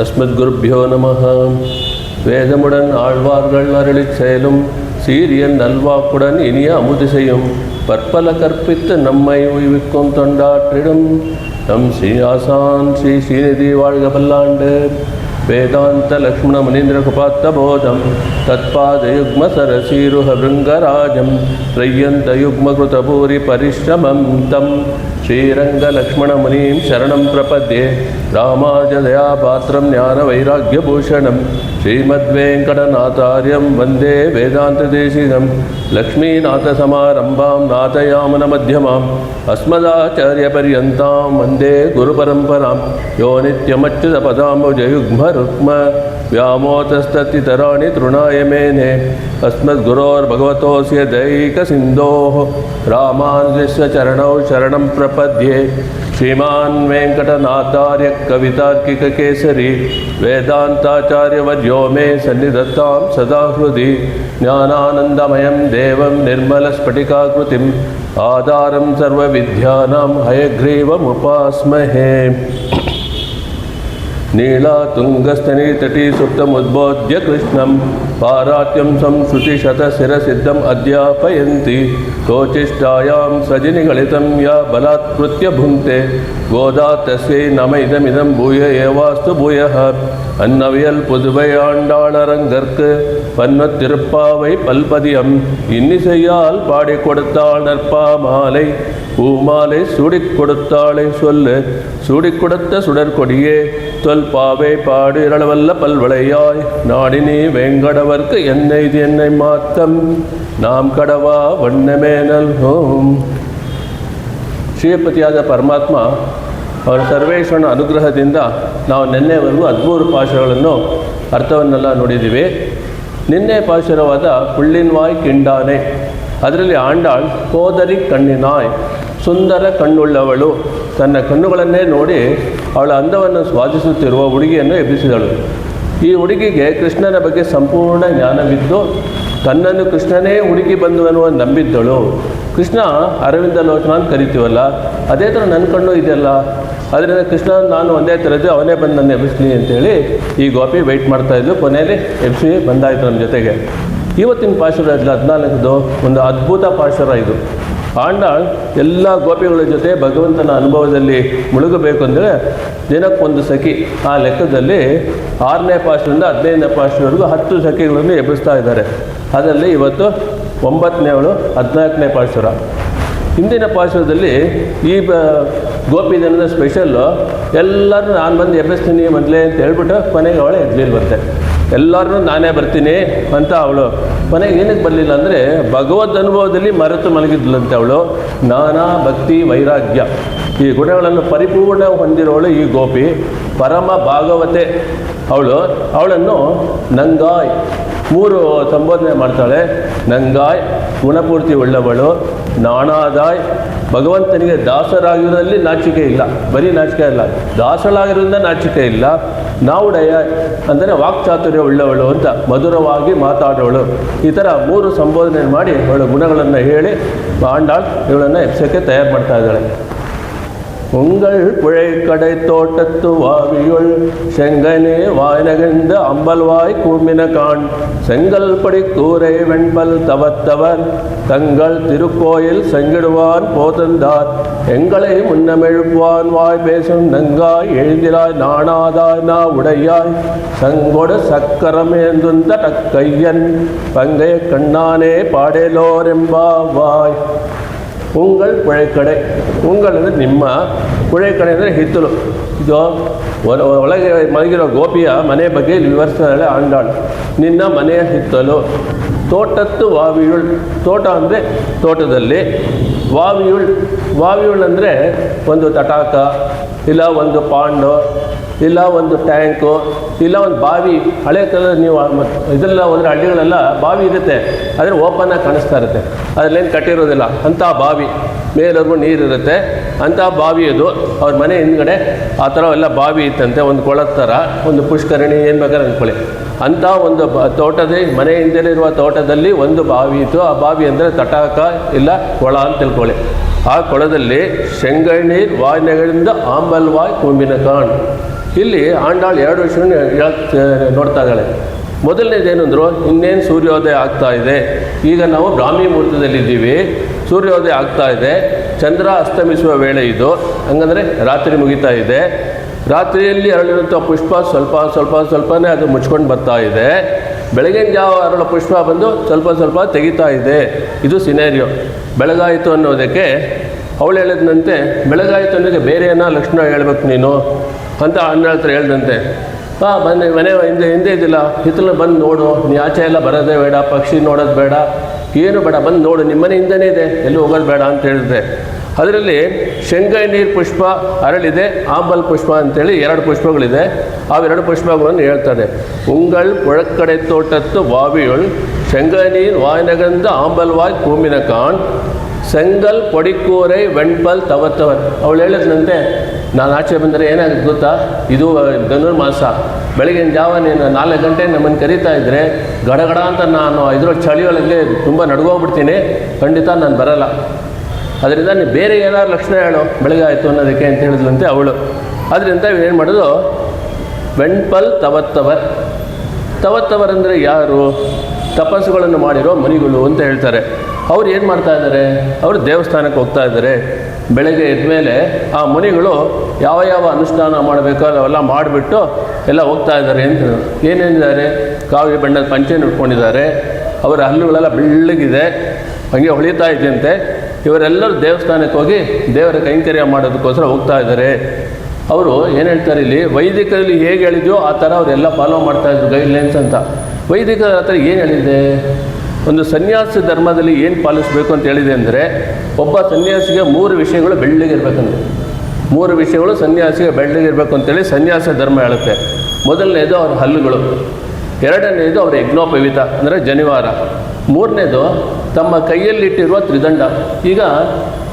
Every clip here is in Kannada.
அஸ்மத்குருப்யோ நமः. வேதமுடன் ஆழ்வார்கள் அருளிச் செயலும் சீரியன் நல்வாக்குடன் இனிய அமுதிசையும் பற்பல கற்பித்து நம்மை உய்விக்கும் தொண்டாற்றிடும் நம் ஸ்ரீ ஆசான் ஸ்ரீ ஸ்ரீநிதி வாழ்க பல்லாண்டு. வேதாந்த லக்ஷ்மண முனீந்திர குபாத்தபோதம் தத்பாதயுக்ம சரசீருஹ பிருங்கராஜம் த்ரய்யந்தயுக்மகிருதபூரி பரிஷ்ரமம் தம் ஸ்ரீரங்க லக்ஷ்மண முனீம் சரணம் பிரபத்யே. ராமாஜதயா பாத்திரம் ஞான வைராக்கியபூஷணம் ஸ்ரீமத்வேங்கடநாதார்யம் வந்தே வேதாந்ததேசிகம். லக்ஷ்மீநாதசமாரம்பாம் நாதயாமன மத்தியமாம் அஸ்மதாச்சாரியபர்யந்தாம் வந்தே குருபரம்பராம். யோ நித்யமच्युतपदाम्बुजयुग्म रुक्म व्यामोतस्ततितराणि तृणाय मेने अस्मद्गुरोर्भगवतोऽस्य दैकसिन्धोः रामानुजस्य चरणौ शरणं प्रपद्ये. श्रीमान् वेङ्कटनाथार्य कवितार्किककेसरी वेदान्ताचार्यवर्यो मे सन्निधत्तां सदा हृदि. ज्ञानानन्दमयं देवं निर्मलस्फटिकाकृतिम् आधारं सर्वविद्यानां हयग्रीवमुपास्महे. नीलातुङ्गस्तनीतटी सुप्तमुद्बोध्य कृष्णं पारात्यं संश्रुतिशतशिरसिद्धम् अध्यापयन्ति. तोचिष्टायां सजिनिगलितं या बलात्कृत्य भुङ्क्ते गोदा तस्यै नम इदमिदं भूय एवास्तु भूयः. अन्नवियल पुதுவை ஆண்டாளரங்கற்கு பன்மத்திருப்பாவை பல்பதியம் இன்னிசையால் பாடி கொடுத்தாள் நற்பா மாலை பூமாலை சூடிக் கொடுத்தாளை சொல்லு சூடிக் கொடுத்த சுடற்கொடியே தொல்பாவை பாடு இரளவல்ல பல்வளையாய் நாடினி வேங்கடவர்க்கு என்னை இது என்னை மாத்தம் நாம் கடವಾ ವಣ್ಣಮೇ ನಲ್ಹೋಂ. ಶ್ರೀಪತಿಯಾದ ಪರಮಾತ್ಮ ಅವರ ಸರ್ವೇಶ್ವರನ ಅನುಗ್ರಹದಿಂದ ನಾವು ನಿನ್ನೆವರೆಗೂ 13 ಪಾಶುರಗಳನ್ನು ಅರ್ಥವನ್ನೆಲ್ಲ ನೋಡಿದ್ದೀವಿ. ನಿನ್ನೆ ಪಾಶುರವಾದ ಪುಳ್ಳಿನ್ವಾಯ್ ಕಿಂಡಾನೆ, ಅದರಲ್ಲಿ ಆಂಡಾಳ್ ಕೋದರಿ ಕಣ್ಣಿನಾಯ್, ಸುಂದರ ಕಣ್ಣುಳ್ಳವಳು, ತನ್ನ ಕಣ್ಣುಗಳನ್ನೇ ನೋಡಿ ಅವಳ ಅಂದವನ್ನು ಸ್ವಾದಿಸುತ್ತಿರುವ ಹುಡುಗಿಯನ್ನು ಎಬ್ಬಿಸಿದಳು. ಈ ಹುಡುಗಿಗೆ ಕೃಷ್ಣನ ಬಗ್ಗೆ ಸಂಪೂರ್ಣ ಜ್ಞಾನವಿದ್ದು ತನ್ನನ್ನು ಕೃಷ್ಣನೇ ಹುಡುಗಿ ಬಂಧುವನ್ನುವ ನಂಬಿದ್ದಳು. ಕೃಷ್ಣ ಅರವಿಂದ ಲೋಚನ ಅಂತ ಕರಿತೀವಲ್ಲ, ಅದೇ ಥರ ನನ್ನ ಕಣ್ಣು ಇದೆಯಲ್ಲ, ಅದರಿಂದ ಕೃಷ್ಣ ನಾನು ಒಂದೇ ಥರದ್ದು ಅವನೇ ಬಂದು ನನ್ನ ಎಬ್ಬಿಸ್ಲಿ ಅಂತೇಳಿ ಈ ಗೋಪಿ ವೆಯ್ಟ್ ಮಾಡ್ತಾಯಿದ್ಲು. ಕೊನೆಯಲ್ಲಿ ಎಬ್ಬಿಸಿ ಬಂದಾಯಿತು ನಮ್ಮ ಜೊತೆಗೆ. ಇವತ್ತಿನ ಪಾಶುರ 14ದು ಒಂದು ಅದ್ಭುತ ಪಾಶುರ ಇದು. ಆಂಡಾಳ್ ಎಲ್ಲ ಗೋಪಿಗಳ ಜೊತೆ ಭಗವಂತನ ಅನುಭವದಲ್ಲಿ ಮುಳುಗಬೇಕು ಅಂದರೆ ದಿನಕ್ಕೊಂದು ಸಖಿ, ಆ ಲೆಕ್ಕದಲ್ಲಿ 6ನೇ ಪಾಶುರದಿಂದ 15ನೇ ಪಾಶುರವರೆಗೂ 10 ಸಖಿಗಳನ್ನು ಎಬ್ಬಿಸ್ತಾ ಇದ್ದಾರೆ. ಅದರಲ್ಲಿ ಇವತ್ತು 9ನೇವಳು 14ನೇ ಪಾಶುರ. ಹಿಂದಿನ ಪಾಶುರದಲ್ಲಿ ಈ ಗೋಪಿ ದಿನದ ಸ್ಪೆಷಲ್ಲು ಎಲ್ಲರೂ ನಾನು ಬಂದು ಎಬ್ಬಿಸ್ತೀನಿ ಮೊದಲೇ ಅಂತ ಹೇಳ್ಬಿಟ್ಟು ಕೊನೆಗೆ ಅವಳು ಎದ್ಲಿಲ್ವಂತೆ. ಎಲ್ಲರೂ ನಾನೇ ಬರ್ತೀನಿ ಅಂತ ಅವಳು ಕೊನೆಗೆ ಏನಕ್ಕೆ ಬರಲಿಲ್ಲ ಅಂದರೆ ಭಗವದ್ ಅನುಭವದಲ್ಲಿ ಮರೆತು ಮಲಗಿದ್ಲಂತೆ ಅವಳು. ಜ್ಞಾನ ಭಕ್ತಿ ವೈರಾಗ್ಯ ಈ ಗುಣಗಳನ್ನು ಪರಿಪೂರ್ಣ ಹೊಂದಿರೋಳು ಈ ಗೋಪಿ, ಪರಮ ಭಾಗವತೆ ಅವಳನ್ನು ನಂಗಾಯ್ 3 ಸಂಬೋಧನೆ ಮಾಡ್ತಾಳೆ. ನಂಗಾಯ್ ಗುಣಪೂರ್ತಿ ಉಳ್ಳವಳು, ನಾಣಾದಾಯ್ ಭಗವಂತನಿಗೆ ದಾಸರಾಗಿರೋದ್ರಲ್ಲಿ ನಾಚಿಕೆ ಇಲ್ಲ, ಬರೀ ನಾಚಿಕೆ ಇಲ್ಲ, ದಾಸಳಾಗಿರೋದ್ರಿಂದ ನಾಚಿಕೆ ಇಲ್ಲ. ನಾವುಡಯ ಅಂದರೆ ವಾಕ್ಚಾತುರ್ಯ ಉಳ್ಳವಳು ಅಂತ ಮಧುರವಾಗಿ ಮಾತಾಡೋಳು. ಈ ಥರ 3 ಸಂಬೋಧನೆ ಮಾಡಿ ಅವಳ ಗುಣಗಳನ್ನು ಹೇಳಿ ಆಂಡಾಳ್ ಇವಳನ್ನು ಎಬ್ಸಕ್ಕೆ ತಯಾರು ಮಾಡ್ತಾ ಇದ್ದಾಳೆ. உங்கள் புழைக்கடை தோட்டத்து வாவியுள் செங்கனே வாய்நகழ்ந்த அம்பல்வாய் கூம்பின காண் செங்கல் படி கூரை வெண்பல் தவத்தவர் தங்கள் திருக்கோயில் செங்கிடுவான் போதந்தார் எங்களை முன்னமெழுப்புவான் வாய் பேசும் நங்காய் எழுந்திராய் நாணாதாய் நா உடையாய் சங்கொடு சக்கரமேந்துந்த டக்கையன் பங்கைய கண்ணானே பாடேலோரெம்பாவாய். ಉಂಗಳ್ ಪುழைಕಡೆ, ಉಂಗಳ್ ಅಂದರೆ ನಿಮ್ಮ, ಪುழைಕಡೆ ಅಂದರೆ ಹಿತ್ತಲು. ಇದು ಒಳಗೆ ಮಲಗಿರೋ ಗೋಪಿಯ ಮನೆ ಬಗ್ಗೆ ವಿವರಿಸ್ತಾಳೆ ಆಂಡಾಳ್. ನಿನ್ನ ಮನೆಯ ಹಿತ್ತಲು, ತೋಟತ್ತು ವಾವಿಯುಳ್, ತೋಟ ಅಂದರೆ ತೋಟದಲ್ಲಿ, ವಾವಿಯುಳ್ ಅಂದರೆ ಒಂದು ತಟಾಕ ಇಲ್ಲ ಒಂದು ಪಾಂಡು ಇಲ್ಲ ಒಂದು ಟ್ಯಾಂಕು ಇಲ್ಲ ಒಂದು ಬಾವಿ. ಹಳೆ ಕಾಲದ ನೀವು ಇದೆಲ್ಲ ಹೋದರೆ ಹಳ್ಳಿಗಳೆಲ್ಲ ಬಾವಿ ಇರುತ್ತೆ, ಆದರೆ ಓಪನ್ನಾಗಿ ಕಾಣಿಸ್ತಾ ಇರುತ್ತೆ, ಅದರಲ್ಲೇನು ಕಟ್ಟಿರೋದಿಲ್ಲ. ಅಂಥ ಬಾವಿ ಮೇಲವರೆಗೂ ನೀರಿರುತ್ತೆ, ಅಂಥ ಬಾವಿ ಅದು. ಅವ್ರ ಮನೆ ಹಿಂದ್ಗಡೆ ಆ ಥರ ಎಲ್ಲ ಬಾವಿ ಇತ್ತಂತೆ, ಒಂದು ಕೊಳದ ಥರ, ಒಂದು ಪುಷ್ಕರಣಿ, ಏನು ಬೇಕಾದ್ರೆ ಅಂದ್ಕೊಳ್ಳಿ. ಅಂಥ ಒಂದು ಮನೆ ಹಿಂದೆ ಇರುವ ತೋಟದಲ್ಲಿ ಒಂದು ಬಾವಿ ಇತ್ತು. ಆ ಬಾವಿ ಅಂದರೆ ತಟಾಕ ಇಲ್ಲ ಕೊಳ ಅಂತ ತಿಳ್ಕೊಳ್ಳಿ. ಆ ಕೊಳದಲ್ಲಿ ಶೆಂಗಣ್ಣೀರು ವಾಯ್ನಗಳಿಂದ ಆಂಬಲ್ವಾಯ್ ಕೂಂಬಿನ ಕಾಣ್, ಇಲ್ಲಿ ಆಂಡಾಳು 2 ವಿಷಯವನ್ನು ನೋಡ್ತಾ ಇದ್ದಾಳೆ. ಮೊದಲನೇದೇನೆಂದ್ರು, ಇನ್ನೇನು ಸೂರ್ಯೋದಯ ಆಗ್ತಾ ಇದೆ, ಈಗ ನಾವು ಬ್ರಾಹ್ಮಿ ಮುಹೂರ್ತದಲ್ಲಿದ್ದೀವಿ, ಸೂರ್ಯೋದಯ ಆಗ್ತಾ ಇದೆ, ಚಂದ್ರ ಅಸ್ತಮಿಸುವ ವೇಳೆ ಇದು, ಹಂಗಂದರೆ ರಾತ್ರಿ ಮುಗಿತಾ ಇದೆ. ರಾತ್ರಿಯಲ್ಲಿ ಅರಳಿರುವಂಥ ಪುಷ್ಪ ಸ್ವಲ್ಪನೇ ಅದು ಮುಚ್ಕೊಂಡು ಬರ್ತಾ ಇದೆ. ಬೆಳಗಿನ ಜಾವ ಅರಳೋ ಪುಷ್ಪ ಬಂದು ಸ್ವಲ್ಪ ತೆಗಿತಾ ಇದೆ. ಇದು ಸಿನೇರಿಯೋ. ಬೆಳಗಾಯಿತು ಅನ್ನೋದಕ್ಕೆ ಅವಳು ಹೇಳಿದಂತೆ, ಬೆಳಗಾಯಿತು ಅನ್ನೋದಕ್ಕೆ ಬೇರೆ ಏನೋ ಲಕ್ಷಣ ಹೇಳ್ಬೇಕು ನೀನು ಅಂತ ಅಣ್ಣ ಹತ್ರ ಹೇಳ್ದಂತೆ. ಬಂದು ಮನೆ ಹಿಂದೆ ಇದ್ದಿಲ್ಲ, ಹಿತ್ತಲು ಬಂದು ನೋಡು, ನೀ ಆಚೆ ಎಲ್ಲ ಬರೋದೇ ಬೇಡ, ಪಕ್ಷಿ ನೋಡೋದು ಬೇಡ, ಏನು ಬೇಡ, ಬಂದು ನೋಡು, ನಿಮ್ಮನೆ ಹಿಂದೆನೇ ಇದೆ, ಎಲ್ಲೂ ಹೋಗೋದು ಬೇಡ ಅಂತ ಹೇಳಿದೆ. ಅದರಲ್ಲಿ ಶೆಂಗೈ ನೀರು ಪುಷ್ಪ ಅರಳಿದೆ, ಆಂಬಲ್ ಪುಷ್ಪ ಅಂತೇಳಿ 2 ಪುಷ್ಪಗಳಿದೆ. ಅವೆರಡು ಪುಷ್ಪಗಳನ್ನು ಹೇಳ್ತಾರೆ. ಉಂಗಳ್ ಪುഴക്കಡೆ ತೋಟತ್ತು ವಾವಿಯುಳ್ ಶೆಂಗೈ ನೀರು ವಾಯ್ನಗಂಧ ಆಂಬಲ್ ವಾಯ್ ಕೂಮಿನ ಕಾಣ್ ಸೆಂಗಲ್ ಪೊಡಿಕೂರೈ ವೆಣ್ಪಲ್ ತವತ್ತವರ್. ಅವಳು ಹೇಳಿದಂತೆ, ನಾನು ಆಚೆ ಬಂದರೆ ಏನಾಗುತ್ತೆ ಗೊತ್ತಾ, ಇದು ಧನುರ್ಮಾಸ, ಬೆಳಗಿನ ಜಾವ ನೀನು 4 ಗಂಟೆ ನಮ್ಮನ್ನು ಕರೀತಾ ಇದ್ದರೆ ಗಡಗಡ ಅಂತ ನಾನು ಇದರ ಚಳಿಯೊಳಗೆ ತುಂಬ ನಡ್ಗೋಗ್ಬಿಡ್ತೀನಿ, ಖಂಡಿತ ನಾನು ಬರಲ್ಲ. ಅದರಿಂದ ನೀವು ಬೇರೆ ಏನಾದ್ರು ಲಕ್ಷಣ ಹೇಳು ಬೆಳಗ್ಗೆ ಆಯಿತು ಅನ್ನೋದಕ್ಕೆ ಅಂತ ಹೇಳಿದ್ಲಂತೆ ಅವಳು. ಅದರಿಂದ ಏನು ಮಾಡೋದು, ವೆಣ್ಪಲ್ ತವತ್ತವರ್. ತವತ್ತವರ್ ಅಂದರೆ ಯಾರು? ತಪಸ್ಸುಗಳನ್ನು ಮಾಡಿರೋ ಮುನಿಗಳು ಅಂತ ಹೇಳ್ತಾರೆ. ಅವ್ರು ಏನು ಮಾಡ್ತಾ ಇದ್ದಾರೆ, ಅವರು ದೇವಸ್ಥಾನಕ್ಕೆ ಹೋಗ್ತಾ ಇದ್ದಾರೆ. ಬೆಳಗ್ಗೆ ಎದ್ಮೇಲೆ ಆ ಮುನಿಗಳು ಯಾವ ಅನುಷ್ಠಾನ ಮಾಡಬೇಕೋ ಅವೆಲ್ಲ ಮಾಡಿಬಿಟ್ಟು ಎಲ್ಲ ಹೋಗ್ತಾ ಇದ್ದಾರೆ ಅಂತ. ಏನೇನಿದ್ದಾರೆ, ಕಾವಿ ಬಣ್ಣದ ಪಂಚೆನ ಉಟ್ಕೊಂಡಿದ್ದಾರೆ, ಅವರ ಹಲ್ಲುಗಳೆಲ್ಲ ಬೆಳ್ಳಗಿದೆ, ಹಾಗೆ ಹೊಳಿತಾ ಇದೆಯಂತೆ. ಇವರೆಲ್ಲರೂ ದೇವಸ್ಥಾನಕ್ಕೆ ಹೋಗಿ ದೇವರ ಕೈಂಕರ್ಯ ಮಾಡೋದಕ್ಕೋಸ್ಕರ ಹೋಗ್ತಾ ಇದ್ದಾರೆ. ಅವರು ಏನು ಹೇಳ್ತಾರೆ ಇಲ್ಲಿ, ವೈದಿಕರಲ್ಲಿ ಹೇಗೆ ಹೇಳಿದ್ಯೋ ಆ ಥರ ಅವರೆಲ್ಲ ಫಾಲೋ ಮಾಡ್ತಾಯಿದ್ರು ಗೈಡ್ಲೈನ್ಸ್ ಅಂತ. ವೈದಿಕರ ಹತ್ರ ಏನು ಹೇಳಿದೆ, ಒಂದು ಸನ್ಯಾಸ ಧರ್ಮದಲ್ಲಿ ಏನು ಪಾಲಿಸಬೇಕು ಅಂತ ಹೇಳಿದೆ ಅಂದರೆ, ಒಬ್ಬ ಸನ್ಯಾಸಿಗೆ 3 ವಿಷಯಗಳು ಬೆಳ್ಳಗಿರ್ಬೇಕಂತೆ. 3 ವಿಷಯಗಳು ಸನ್ಯಾಸಿಗೆ ಬೆಳ್ಳಗಿರ್ಬೇಕು ಅಂತೇಳಿ ಸನ್ಯಾಸ ಧರ್ಮ ಹೇಳುತ್ತೆ. ಮೊದಲನೇದು ಅವ್ರ ಹಲ್ಲುಗಳು, 2ನೇದು ಅವರ ಯಜ್ಞೋಪವೀತ ಅಂದರೆ ಜನಿವಾರ, 3ನೇದು ತಮ್ಮ ಕೈಯಲ್ಲಿಟ್ಟಿರುವ ತ್ರಿದಂಡ. ಈಗ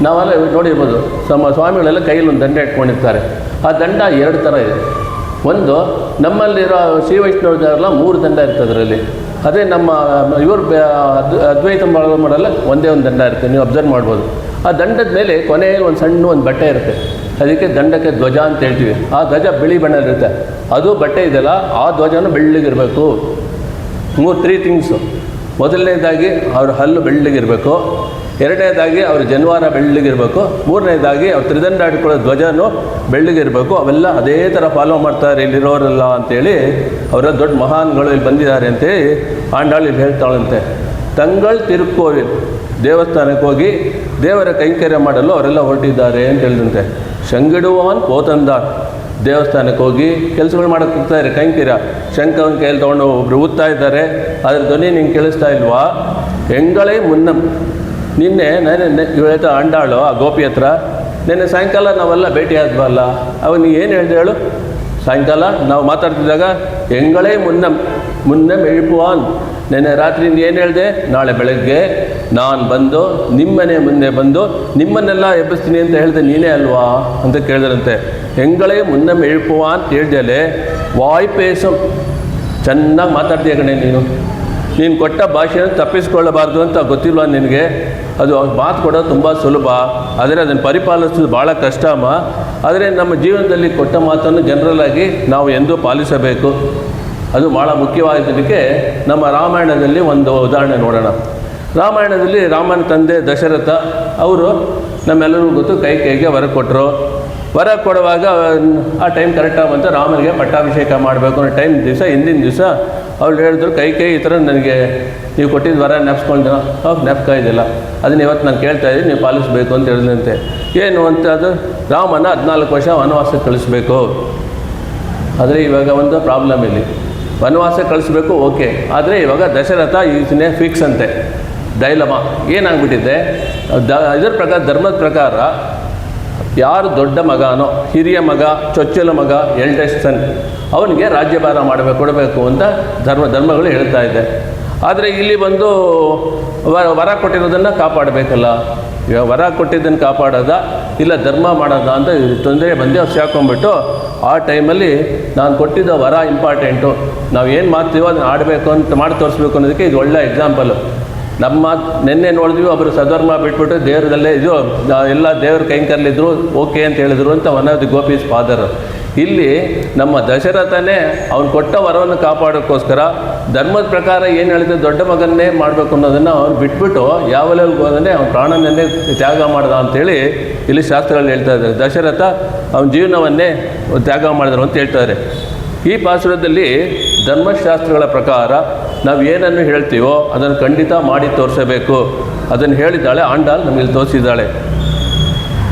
ನಾವೆಲ್ಲ ನೋಡಿರ್ಬೋದು, ನಮ್ಮ ಸ್ವಾಮಿಗಳೆಲ್ಲ ಕೈಯಲ್ಲಿ ಒಂದು ದಂಡ ಇಟ್ಕೊಂಡಿರ್ತಾರೆ. ಆ ದಂಡ 2 ಥರ ಇದೆ. ಒಂದು ನಮ್ಮಲ್ಲಿರೋ ಶ್ರೀ ವೈಷ್ಣವರೆಲ್ಲ 3 ದಂಡ ಇರ್ತದೆ ಅದರಲ್ಲಿ. ಅದೇ ನಮ್ಮ ಇವರು ಅದ್ವೈತ ಮಾಡಲ್ಲ, ಒಂದೇ ಒಂದು ದಂಡ ಇರುತ್ತೆ, ನೀವು ಅಬ್ಸರ್ವ್ ಮಾಡ್ಬೋದು. ಆ ದಂಡದ ಮೇಲೆ ಕೊನೆಯಲ್ಲಿ ಒಂದು ಸಣ್ಣ ಒಂದು ಬಟ್ಟೆ ಇರುತ್ತೆ, ಅದಕ್ಕೆ ದಂಡಕ್ಕೆ ಧ್ವಜ ಅಂತ ಹೇಳ್ತೀವಿ. ಆ ಧ್ವಜ ಬಿಳಿ ಬಣ್ಣದಲ್ಲಿರುತ್ತೆ, ಅದು ಬಟ್ಟೆ ಇದೆಯಲ್ಲ ಆ ಧ್ವಜನೂ ಬೆಳ್ಳಗಿರಬೇಕು. 3 ಥಿಂಗ್ಸು. ಮೊದಲನೇದಾಗಿ ಅವ್ರ ಹಲ್ಲು ಬೆಳ್ಳಗಿರಬೇಕು, 2ನೇದಾಗಿ ಅವ್ರ ಜನಿವಾರ ಬೆಳ್ಳಗಿರಬೇಕು, 3ನೇದಾಗಿ ಅವ್ರ ತ್ರಿದಂಡ ಆಡ್ಕೊಳ್ಳೋ ಧ್ವಜನೂ ಬೆಳ್ಳಗಿರಬೇಕು. ಅವೆಲ್ಲ ಅದೇ ಥರ ಫಾಲೋ ಮಾಡ್ತಾರೆ ಇಲ್ಲಿರೋರೆಲ್ಲ ಅಂತೇಳಿ ಅವರ ದೊಡ್ಡ ಮಹಾನ್ಗಳು ಇಲ್ಲಿ ಬಂದಿದ್ದಾರೆ ಅಂತೇಳಿ ಆಂಡಾಳು ಇಲ್ಲಿ ಹೇಳ್ತಾಳಂತೆ. ತಂಗಳ್ ತಿರುಕೋವಿಲ್, ದೇವಸ್ಥಾನಕ್ಕೆ ಹೋಗಿ ದೇವರ ಕೈಂಕರ್ಯ ಮಾಡಲು ಅವರೆಲ್ಲ ಹೊರಟಿದ್ದಾರೆ ಅಂತ ಹೇಳಿದಂತೆ. ಶಂಗಿಡುವಾನ್ ಪೋತಂದಾರ್, ದೇವಸ್ಥಾನಕ್ಕೆ ಹೋಗಿ ಕೆಲಸಗಳು ಮಾಡೋಕ್ಕೆ ಹೋಗ್ತಾರೆ, ಕೈಂಕರ್ಯ. ಶಂಖವನ್ನು ಕೈಯಲ್ಲಿ ತೊಗೊಂಡು ಒಬ್ಬರು ಊದ್ತಾ ಇದ್ದಾರೆ, ಅದ್ರ ಧ್ವನಿ ನಿಂಗೆ ಕೇಳಿಸ್ತಾ ಇಲ್ವಾ? ಎಂಗಳೇ ಮುನ್ನಂ, ನಿನ್ನೆ ನಾನು ಹೇಳ್ತಾ ಆಂಡಾಳು ಆ ಗೋಪಿ ಹತ್ರ, ನಿನ್ನೆ ಸಾಯಂಕಾಲ ನಾವೆಲ್ಲ ಭೇಟಿ ಆದ್ವಲ್ಲ, ಅವಾಗ ನೀ ಏನು ಹೇಳಿದೆ ಹೇಳು? ಸಾಯಂಕಾಲ ನಾವು ಮಾತಾಡ್ತಿದ್ದಾಗ ಎಂಗಳೇ ಮುನ್ನಂ ಎಳುಪುವಾನ್, ನೆನ್ನೆ ರಾತ್ರಿ ಏನು ಹೇಳಿದೆ? ನಾಳೆ ಬೆಳಗ್ಗೆ ನಾನು ಬಂದು ನಿಮ್ಮನೆ ಮುಂದೆ ಬಂದು ನಿಮ್ಮನ್ನೆಲ್ಲ ಎಬ್ಬಿಸ್ತೀನಿ ಅಂತ ಹೇಳಿದೆ, ನೀನೇ ಅಲ್ವಾ ಅಂತ ಕೇಳಿದ್ರಂತೆ. ಎಂಗಳೇ ಮುನ್ನಂ ಎಳುಪುವಾನ್ ಹೇಳ್ದಲೆ ವಾಯ್ಪೇಸಂ, ಚೆನ್ನಾಗಿ ಮಾತಾಡ್ತೀಯ ಕಣೆ ನೀನು ಕೊಟ್ಟ ಭಾಷೆಯನ್ನು ತಪ್ಪಿಸ್ಕೊಳ್ಳಬಾರ್ದು ಅಂತ ಗೊತ್ತಿಲ್ವ ನಿನಗೆ? ಅದು ಮಾತು ಕೊಡೋದು ತುಂಬ ಸುಲಭ, ಆದರೆ ಅದನ್ನು ಪರಿಪಾಲಿಸೋದು ಭಾಳ ಕಷ್ಟ ಅಮ್ಮ. ಆದರೆ ನಮ್ಮ ಜೀವನದಲ್ಲಿ ಕೊಟ್ಟ ಮಾತನ್ನು ಜನರಲ್ಲಾಗಿ ನಾವು ಎಂದೂ ಪಾಲಿಸಬೇಕು, ಅದು ಭಾಳ ಮುಖ್ಯವಾಗಿದ್ದಕ್ಕೆ ನಮ್ಮ ರಾಮಾಯಣದಲ್ಲಿ ಒಂದು ಉದಾಹರಣೆ ನೋಡೋಣ. ರಾಮಾಯಣದಲ್ಲಿ ರಾಮನ ತಂದೆ ದಶರಥ ಅವರು ನಮ್ಮೆಲ್ಲರಿಗೂ ಗೊತ್ತು, ಕೈಗೆ ವರ ಕೊಟ್ಟರು. ವರ ಕೊಡುವಾಗ ಆ ಟೈಮ್ ಕರೆಕ್ಟಾಗಿ ಬಂತು, ರಾಮನಿಗೆ ಪಟ್ಟಾಭಿಷೇಕ ಮಾಡಬೇಕು ಅನ್ನೋ ಟೈಮ್ ಹಿಂದಿನ ದಿವಸ ಅವ್ರು ಹೇಳಿದ್ರು, ಕೈ ಈ ಥರ ನನಗೆ ನೀವು ಕೊಟ್ಟಿದ್ದು ವರ ನೆಪ್ಸ್ಕೊಂಡಿಲ್ಲ, ನೆಪ್ಕ ಇದ್ದಿಲ್ಲ, ಅದನ್ನ ಇವತ್ತು ನಾನು ಕೇಳ್ತಾ ಇದ್ದೀನಿ, ನೀವು ಪಾಲಿಸಬೇಕು ಅಂತ ಹೇಳಿದಂತೆ. ಏನು ಅಂತ, ಅದು ರಾಮನ 14 ವರ್ಷ ವನವಾಸಕ್ಕೆ ಕಳಿಸ್ಬೇಕು. ಆದರೆ ಇವಾಗ ಒಂದು ಪ್ರಾಬ್ಲಮ್ ಇಲ್ಲಿ, ವನವಾಸಕ್ಕೆ ಕಳಿಸ್ಬೇಕು ಓಕೆ, ಆದರೆ ಇವಾಗ ದಶರಥ ಈಗಿನೇ ಫಿಕ್ಸ್ ಅಂತೆ. ಡೈಲಮ ಏನಾಗ್ಬಿಟ್ಟಿದೆ, ಇದರ ಪ್ರಕಾರ, ಧರ್ಮದ ಪ್ರಕಾರ ಯಾರು ದೊಡ್ಡ ಮಗನೋ, ಹಿರಿಯ ಮಗ, ಚೊಚ್ಚಲ ಮಗ, ಎಲ್ಡೆಸ್ಟ್ ಸನ್, ಅವನಿಗೆ ರಾಜ್ಯಭಾರ ಕೊಡಬೇಕು ಅಂತ ಧರ್ಮಗಳು ಹೇಳ್ತಾ ಇದೆ. ಆದರೆ ಇಲ್ಲಿ ಬಂದು ವರ ಕೊಟ್ಟಿರೋದನ್ನು ಕಾಪಾಡಬೇಕಲ್ಲ, ಇವಾಗ ವರ ಕೊಟ್ಟಿದ್ದನ್ನು ಕಾಪಾಡೋದ ಇಲ್ಲ ಧರ್ಮ ಮಾಡೋದ ಅಂತ ತೊಂದರೆ ಬಂದು ಅವ್ರು ಸೇರ್ಕೊಂಡ್ಬಿಟ್ಟು, ಆ ಟೈಮಲ್ಲಿ ನಾನು ಕೊಟ್ಟಿದ್ದ ವರ ಇಂಪಾರ್ಟೆಂಟು, ನಾವು ಏನು ಮಾಡ್ತೀವೋ ಅದನ್ನು ಆಡಬೇಕು ಅಂತ ಮಾಡಿ ತೋರಿಸ್ಬೇಕು ಅನ್ನೋದಕ್ಕೆ ಇದು ಒಳ್ಳೆ ಎಕ್ಸಾಂಪಲು. ನಮ್ಮ ನಿನ್ನೆ ನೋಡಿದ್ವಿ, ಒಬ್ಬರು ಸದ್ಧರ್ಮ ಬಿಟ್ಬಿಟ್ಟು ದೇವರದಲ್ಲೇ ಇದು ಎಲ್ಲ ದೇವ್ರ ಕೈಂಕರ್ಲಿದ್ರು ಓಕೆ ಅಂತ ಹೇಳಿದ್ರು ಅಂತ ಒನ್ ಆಫ್ ದಿ ಗೋಪೀಸ್ ಫಾದರ್. ಇಲ್ಲಿ ನಮ್ಮ ದಶರಥನೇ ಅವನು ಕೊಟ್ಟ ವರವನ್ನು ಕಾಪಾಡೋಕ್ಕೋಸ್ಕರ ಧರ್ಮದ ಪ್ರಕಾರ ಏನು ಹೇಳಿದ್ರೆ ದೊಡ್ಡ ಮಗನ್ನೇ ಮಾಡಬೇಕು ಅನ್ನೋದನ್ನು ಅವ್ನು ಬಿಟ್ಬಿಟ್ಟು ಯಾವ ಲೆವೆಲ್ಗೆ ಹೋದರೆ ಅವನ ಪ್ರಾಣನನ್ನೇ ತ್ಯಾಗ ಮಾಡ್ದ ಅಂಥೇಳಿ ಇಲ್ಲಿ ಶಾಸ್ತ್ರಗಳಲ್ಲಿ ಹೇಳ್ತಾ ಇದ್ದಾರೆ. ದಶರಥ ಅವನ ಜೀವನವನ್ನೇ ತ್ಯಾಗ ಮಾಡಿದ್ರು ಅಂತ ಹೇಳ್ತಾರೆ. ಈ ಪಾಸುರದಲ್ಲಿ ಧರ್ಮಶಾಸ್ತ್ರಗಳ ಪ್ರಕಾರ ನಾವು ಏನನ್ನು ಹೇಳ್ತೀವೋ ಅದನ್ನು ಖಂಡಿತ ಮಾಡಿ ತೋರಿಸಬೇಕು. ಅದನ್ನು ಹೇಳಿದ್ದಾಳೆ ಆಂಡಾಲ್, ನಮಗೆ ತೋರಿಸಿದ್ದಾಳೆ.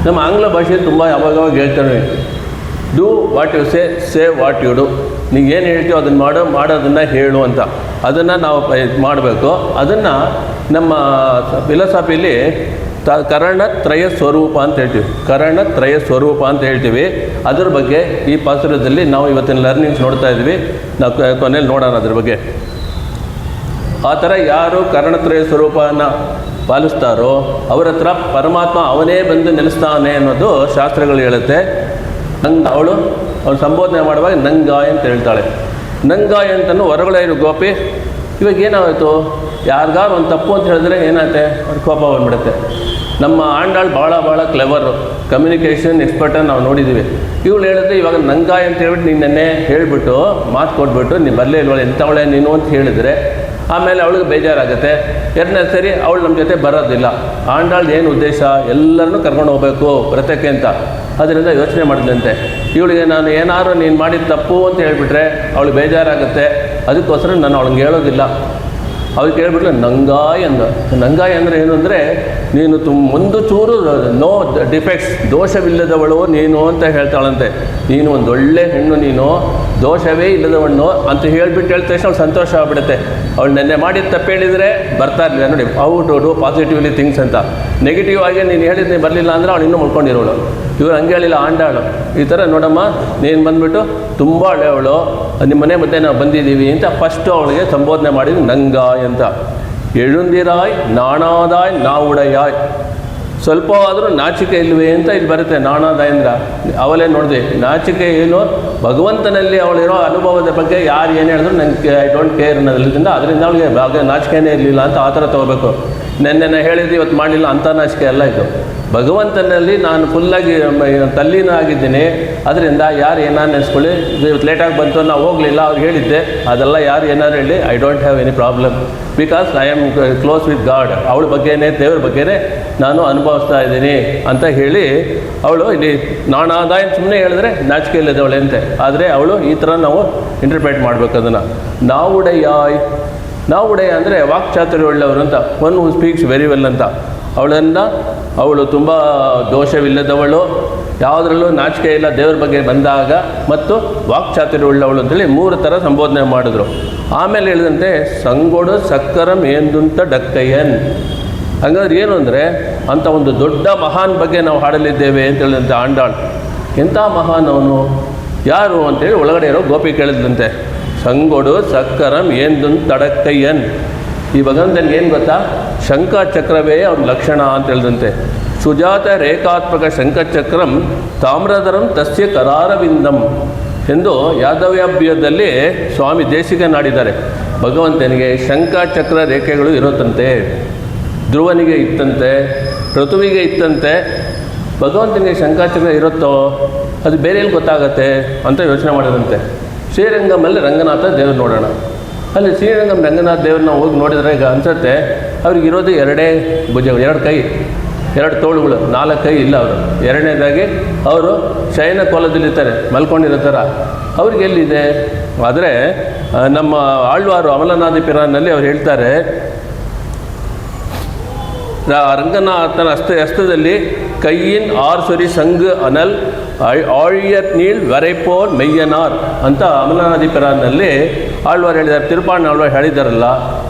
ನಮ್ಮ ಆಂಗ್ಲ ಭಾಷೆಯಲ್ಲಿ ತುಂಬ ಯಾವಾಗವಾಗ ಹೇಳ್ತಾನೆ, do what you say what you do. ನೀವು ಏನು ಹೇಳ್ತೀವೋ ಅದನ್ನು ಮಾಡೋದನ್ನು ಹೇಳು ಅಂತ. ಅದನ್ನು ನಾವು ಮಾಡಬೇಕು. ಅದನ್ನು ನಮ್ಮ ಫಿಲಾಸಫಿಲಿ ಕರಣತ್ರಯ ಸ್ವರೂಪ ಅಂತ ಹೇಳ್ತೀವಿ. ಕರಣತ್ರಯ ಸ್ವರೂಪ ಅಂತ ಹೇಳ್ತೀವಿ. ಅದ್ರ ಬಗ್ಗೆ ಈ ಪಾಸುರದಲ್ಲಿ ನಾವು ಇವತ್ತಿನ ಲರ್ನಿಂಗ್ಸ್ ನೋಡ್ತಾ ಇದ್ವಿ. ನಾವು ಕೊನೆಯಲ್ಲಿ ನೋಡೋಣ ಅದ್ರ ಬಗ್ಗೆ. ಆ ಥರ ಯಾರು ಕರ್ಣತ್ರಯ ಸ್ವರೂಪನ ಪಾಲಿಸ್ತಾರೋ ಅವರ ಹತ್ರ ಪರಮಾತ್ಮ ಅವನೇ ಬಂದು ನೆಲೆಸ್ತಾನೆ ಅನ್ನೋದು ಶಾಸ್ತ್ರಗಳು ಹೇಳುತ್ತೆ. ಅವಳು ಸಂಬೋಧನೆ ಮಾಡುವಾಗ ನಂಗಾಯ್ ಅಂತ ಹೇಳ್ತಾಳೆ. ನಂಗಾಯ್ ಅಂತಲೂ ಹೊರಗಡೆ ಇರೋ ಗೋಪಿ ಇವಾಗ ಏನಾಯಿತು, ಯಾರಿಗಾರು ಒಂದು ತಪ್ಪು ಅಂತ ಹೇಳಿದ್ರೆ ಏನಾಗುತ್ತೆ, ಅವ್ರ ಕೋಪ ಬಂದ್ಬಿಡುತ್ತೆ. ನಮ್ಮ ಆಂಡಾಳು ಭಾಳ ಕ್ಲೆವರು, ಕಮ್ಯುನಿಕೇಷನ್ ಎಕ್ಸ್ಪರ್ಟನ್ನು ನಾವು ನೋಡಿದ್ದೀವಿ. ಇವಳು ಹೇಳಿದ್ರೆ ಇವಾಗ ನಂಗಾಯ್ ಅಂತ ಹೇಳ್ಬಿಟ್ಟು ನಿನ್ನೆ ಹೇಳಿಬಿಟ್ಟು ಮಾತು ಕೊಟ್ಬಿಟ್ಟು ನೀನು ಬರಲೇ ಇಲ್ವಳ ಎಂಥವಳೆ ನೀನು ಅಂತ ಹೇಳಿದರೆ ಆಮೇಲೆ ಅವಳಿಗೆ ಬೇಜಾರಾಗುತ್ತೆ. ಎರಡನೇ ಸರಿ ಅವಳು ನಮ್ಮ ಜೊತೆ ಬರೋದಿಲ್ಲ. ಆಂಡಾಳ್ದು ಏನು ಉದ್ದೇಶ, ಎಲ್ಲರನ್ನೂ ಕರ್ಕೊಂಡು ಹೋಗಬೇಕು ವ್ರತಕ್ಕೆ ಅಂತ. ಅದರಿಂದ ಯೋಚನೆ ಮಾಡಿದಂತೆ ಇವಳಿಗೆ ನಾನು ಏನಾದ್ರು ನೀನು ಮಾಡಿದ ತಪ್ಪು ಅಂತ ಹೇಳಿಬಿಟ್ರೆ ಅವಳು ಬೇಜಾರಾಗುತ್ತೆ. ಅದಕ್ಕೋಸ್ಕರ ನಾನು ಅವಳಿಗೆ ಹೇಳೋದಿಲ್ಲ. ಅವ್ರಿಗೆ ಕೇಳಿಬಿಟ್ಲು ನಂಗಾಯ್ ಅಂದ. ನಂಗಾಯ್ ಅಂದರೆ ಏನು ಅಂದರೆ ನೀನು ಒಂದು ಚೂರು ನೋ ಡಿಫೆಕ್ಟ್ಸ್, ದೋಷವಿಲ್ಲದವಳು ನೀನು ಅಂತ ಹೇಳ್ತಾಳಂತೆ. ನೀನು ಒಂದು ಒಳ್ಳೆ ಹೆಣ್ಣು, ನೀನು ದೋಷವೇ ಇಲ್ಲದವಣ್ಣು ಅಂತ ಹೇಳಿಬಿಟ್ಟು ಹೇಳಿದ ತಕ್ಷಣ ಅವಳು ಸಂತೋಷ ಆಗ್ಬಿಡುತ್ತೆ. ಅವಳು ನೆನ್ನೆ ಮಾಡಿದ ತಪ್ಪು ಹೇಳಿದರೆ ಬರ್ತಾ ಇರಲಿಲ್ಲ ನೋಡಿ, how to do positively things ಅಂತ. ನೆಗೆಟಿವ್ ಆಗಿ ನೀನು ಹೇಳಿದ್ದು ನೀನು ಬರಲಿಲ್ಲ ಅಂದರೆ ಅವಳು ಇನ್ನೂ ಮುಳ್ಕೊಂಡಿರೋಳು. ಇವ್ರು ಹಂಗೆ ಹೇಳಿಲ್ಲ ಆಂಡಾಳು. ಈ ಥರ ನೋಡಮ್ಮ ನೀನು ಬಂದುಬಿಟ್ಟು ತುಂಬ ಒಳ್ಳೆಯವಳು, ನಿಮ್ಮ ಮನೆ ಮಧ್ಯೆ ನಾವು ಬಂದಿದ್ದೀವಿ ಅಂತ ಫಸ್ಟು ಅವಳಿಗೆ ಸಂಬೋಧನೆ ಮಾಡಿದ್ದು ನಂಗಾಯ್ ಅಂತ. ಎಳುಂದಿರಾಯ್ ನಾಣಾದಾಯ್ ನಾವುಡಯಾಯ್. ಸ್ವಲ್ಪ ಆದರೂ ನಾಚಿಕೆ ಇಲ್ವೇ ಅಂತ ಇಲ್ಲಿ ಬರುತ್ತೆ. ನಾಣಾದಾಯ್ ಅಂದ್ರೆ ಅವಲೇ ನೋಡಿದೆ, ನಾಚಿಕೆ ಏನು, ಭಗವಂತನಲ್ಲಿ ಅವಳಿರೋ ಅನುಭವದ ಬಗ್ಗೆ ಯಾರು ಏನು ಹೇಳಿದ್ರು ನನಗೆ ಐ ಡೋಂಟ್ ಕೇರ್ ಅನ್ನೋದ್ರಿಂದ ಅದರಿಂದ ಅವಳಿಗೆ ನಾಚಿಕೆನೇ ಇರಲಿಲ್ಲ ಅಂತ ಆ ಥರ ತೊಗೋಬೇಕು. ನೆನ್ನೆ ಹೇಳಿದ್ದು ಇವತ್ತು ಮಾಡಲಿಲ್ಲ ಅಂಥ ನಾಚಿಕೆ ಅಲ್ಲ ಇದು. ಭಗವಂತನಲ್ಲಿ ನಾನು ಫುಲ್ಲಾಗಿ ತಲ್ಲೀನ ಆಗಿದ್ದೀನಿ. ಅದರಿಂದ ಯಾರು ಏನಾರು ನೆನೆಸ್ಕೊಳ್ಳಿ, ಇವತ್ತು ಲೇಟಾಗಿ ಬಂತು ನಾವು ಹೋಗಲಿಲ್ಲ ಅವ್ರಿಗೆ ಹೇಳಿದ್ದೆ, ಅದೆಲ್ಲ ಯಾರು ಏನಾರು ಹೇಳಿ I don't have any problem because I am close with god. ಅವಳ ಬಗ್ಗೆನೇ ದೇವ್ರ ಬಗ್ಗೆನೇ ನಾನು ಅನುಭವಿಸ್ತಾ ಇದ್ದೀನಿ ಅಂತ ಹೇಳಿ ಅವಳು ಇಲ್ಲಿ ನಾಣಾದಾಯ ಸುಮ್ಮನೆ ಹೇಳಿದ್ರೆ ನಾಚಿಕೆ ಇಲ್ಲದವಳೆ ಅಂತೆ. ಆದರೆ ಅವಳು ಈ ಥರ ನಾವು ಇಂಟರ್ಪ್ರೇಟ್ ಮಾಡಬೇಕು ಅದನ್ನು. ನಾವುಡೆಯಾಯ್, ನಾವುಡೆಯ ಅಂದರೆ ವಾಕ್ಚಾತುರ್ಯ ಉಳ್ಳವರು ಅಂತ, one who speaks very well ಅಂತ. ಅವಳು ತುಂಬ ದೋಷವಿಲ್ಲದವಳು, ಯಾವುದರಲ್ಲೂ ನಾಚಿಕೆ ಇಲ್ಲ ದೇವ್ರ ಬಗ್ಗೆ ಬಂದಾಗ, ಮತ್ತು ವಾಕ್ಚಾತುರ್ಯ ಉಳ್ಳವಳು ಅಂತೇಳಿ 3 ಥರ ಸಂಬೋಧನೆ ಮಾಡಿದ್ರು. ಆಮೇಲೆ ಹೇಳಿದಂತೆ ಸಂಗೊಡು ಸಕ್ಕರಂ ಏಂದುಂತ ಡಕ್ಕಯ್ಯನ್. ಹಾಗಾದ್ರೆ ಏನು ಅಂದರೆ ಅಂಥ ಒಂದು ದೊಡ್ಡ ಮಹಾನ್ ಬಗ್ಗೆ ನಾವು ಹಾಡಲಿದ್ದೇವೆ ಅಂತ ಹೇಳಿದಂತೆ ಆಂಡಾಳ್. ಎಂಥ ಮಹಾನ್ ಅವನು, ಯಾರು ಅಂತೇಳಿ ಒಳಗಡೆ ಇರೋ ಗೋಪಿ ಕೇಳಿದಂತೆ. ಸಂಗೊಡು ಸಕ್ಕರಂ ಏಂದುಂತ ತಡಕ್ಕಯ್ಯನ್. ಈ ಭಗವಂತನಿಗೆ ಏನು ಗೊತ್ತಾ, ಶಂಖಚಕ್ರವೇ ಅವನ ಲಕ್ಷಣ ಅಂತ ಹೇಳಿದಂತೆ. ಸುಜಾತ ರೇಖಾತ್ಮಕ ಶಂಖಚಕ್ರಂ ತಾಮ್ರಧರಂ ತಸ್ಯ ಕರಾರವಿಂದಂ ಎಂದು ಯಾದವ್ಯಾಭ್ಯದಲ್ಲಿ ಸ್ವಾಮಿ ದೇಶಿಕನಾಡಿದ್ದಾರೆ. ಭಗವಂತನಿಗೆ ಶಂಖಚಕ್ರ ರೇಖೆಗಳು ಇರುತ್ತಂತೆ. ಧ್ರುವನಿಗೆ ಇತ್ತಂತೆ, ಋತುವಿಗೆ ಇತ್ತಂತೆ. ಭಗವಂತನಿಗೆ ಶಂಖಚಕ್ರ ಇರುತ್ತೋ ಅದು ಬೇರೆ ಎಲ್ಲಿ ಗೊತ್ತಾಗತ್ತೆ ಅಂತ ಯೋಚನೆ ಮಾಡಿದಂತೆ. ಶ್ರೀರಂಗಮಲ್ಲಿ ರಂಗನಾಥ ದೇವರು ನೋಡೋಣ. ಅಲ್ಲಿ ಶ್ರೀರಂಗಂ ರಂಗನಾಥ ದೇವ್ರನ್ನ ಹೋಗಿ ನೋಡಿದರೆ ಈಗ ಅನಿಸುತ್ತೆ ಅವ್ರಿಗಿರೋದು 2 ಭುಜಗಳು, 2 ಕೈ, 2 ತೋಳುಗಳು, 4 ಕೈ ಇಲ್ಲ ಅವರು. ಎರಡನೇದಾಗಿ ಅವರು ಶಯನ ಕೋಲದಲ್ಲಿರ್ತಾರೆ, ಮಲ್ಕೊಂಡಿರ್ತಾರ. ಅವ್ರಿಗೆ ಎಲ್ಲಿದೆ? ಆದರೆ ನಮ್ಮ ಆಳ್ವಾರು ಅಮಲನಾದಿ ಪಿರಾನ್ನಲ್ಲಿ ಅವ್ರು ಹೇಳ್ತಾರೆ, ರಂಗನಾಥನ ಹಸ್ತದಲ್ಲಿ ಕೈಯಿನ್ ಆರ್ಸುರಿ ಸಂಗ್ ಅನಲ್ ಆಳ್ಯರ್ ನೀಳ್ ವರೈಪೋರ್ ಮೆಯ್ಯನಾರ್ ಅಂತ ಅಮಲನಾದಿ ಪಿರಾನ್ನಲ್ಲಿ ಆಳ್ವಾರು ಹೇಳಿದ್ದಾರೆ. ತಿರುಪಾಣ ಆಳ್ವಾರು ಹೇಳಿದಾರಲ್ಲ,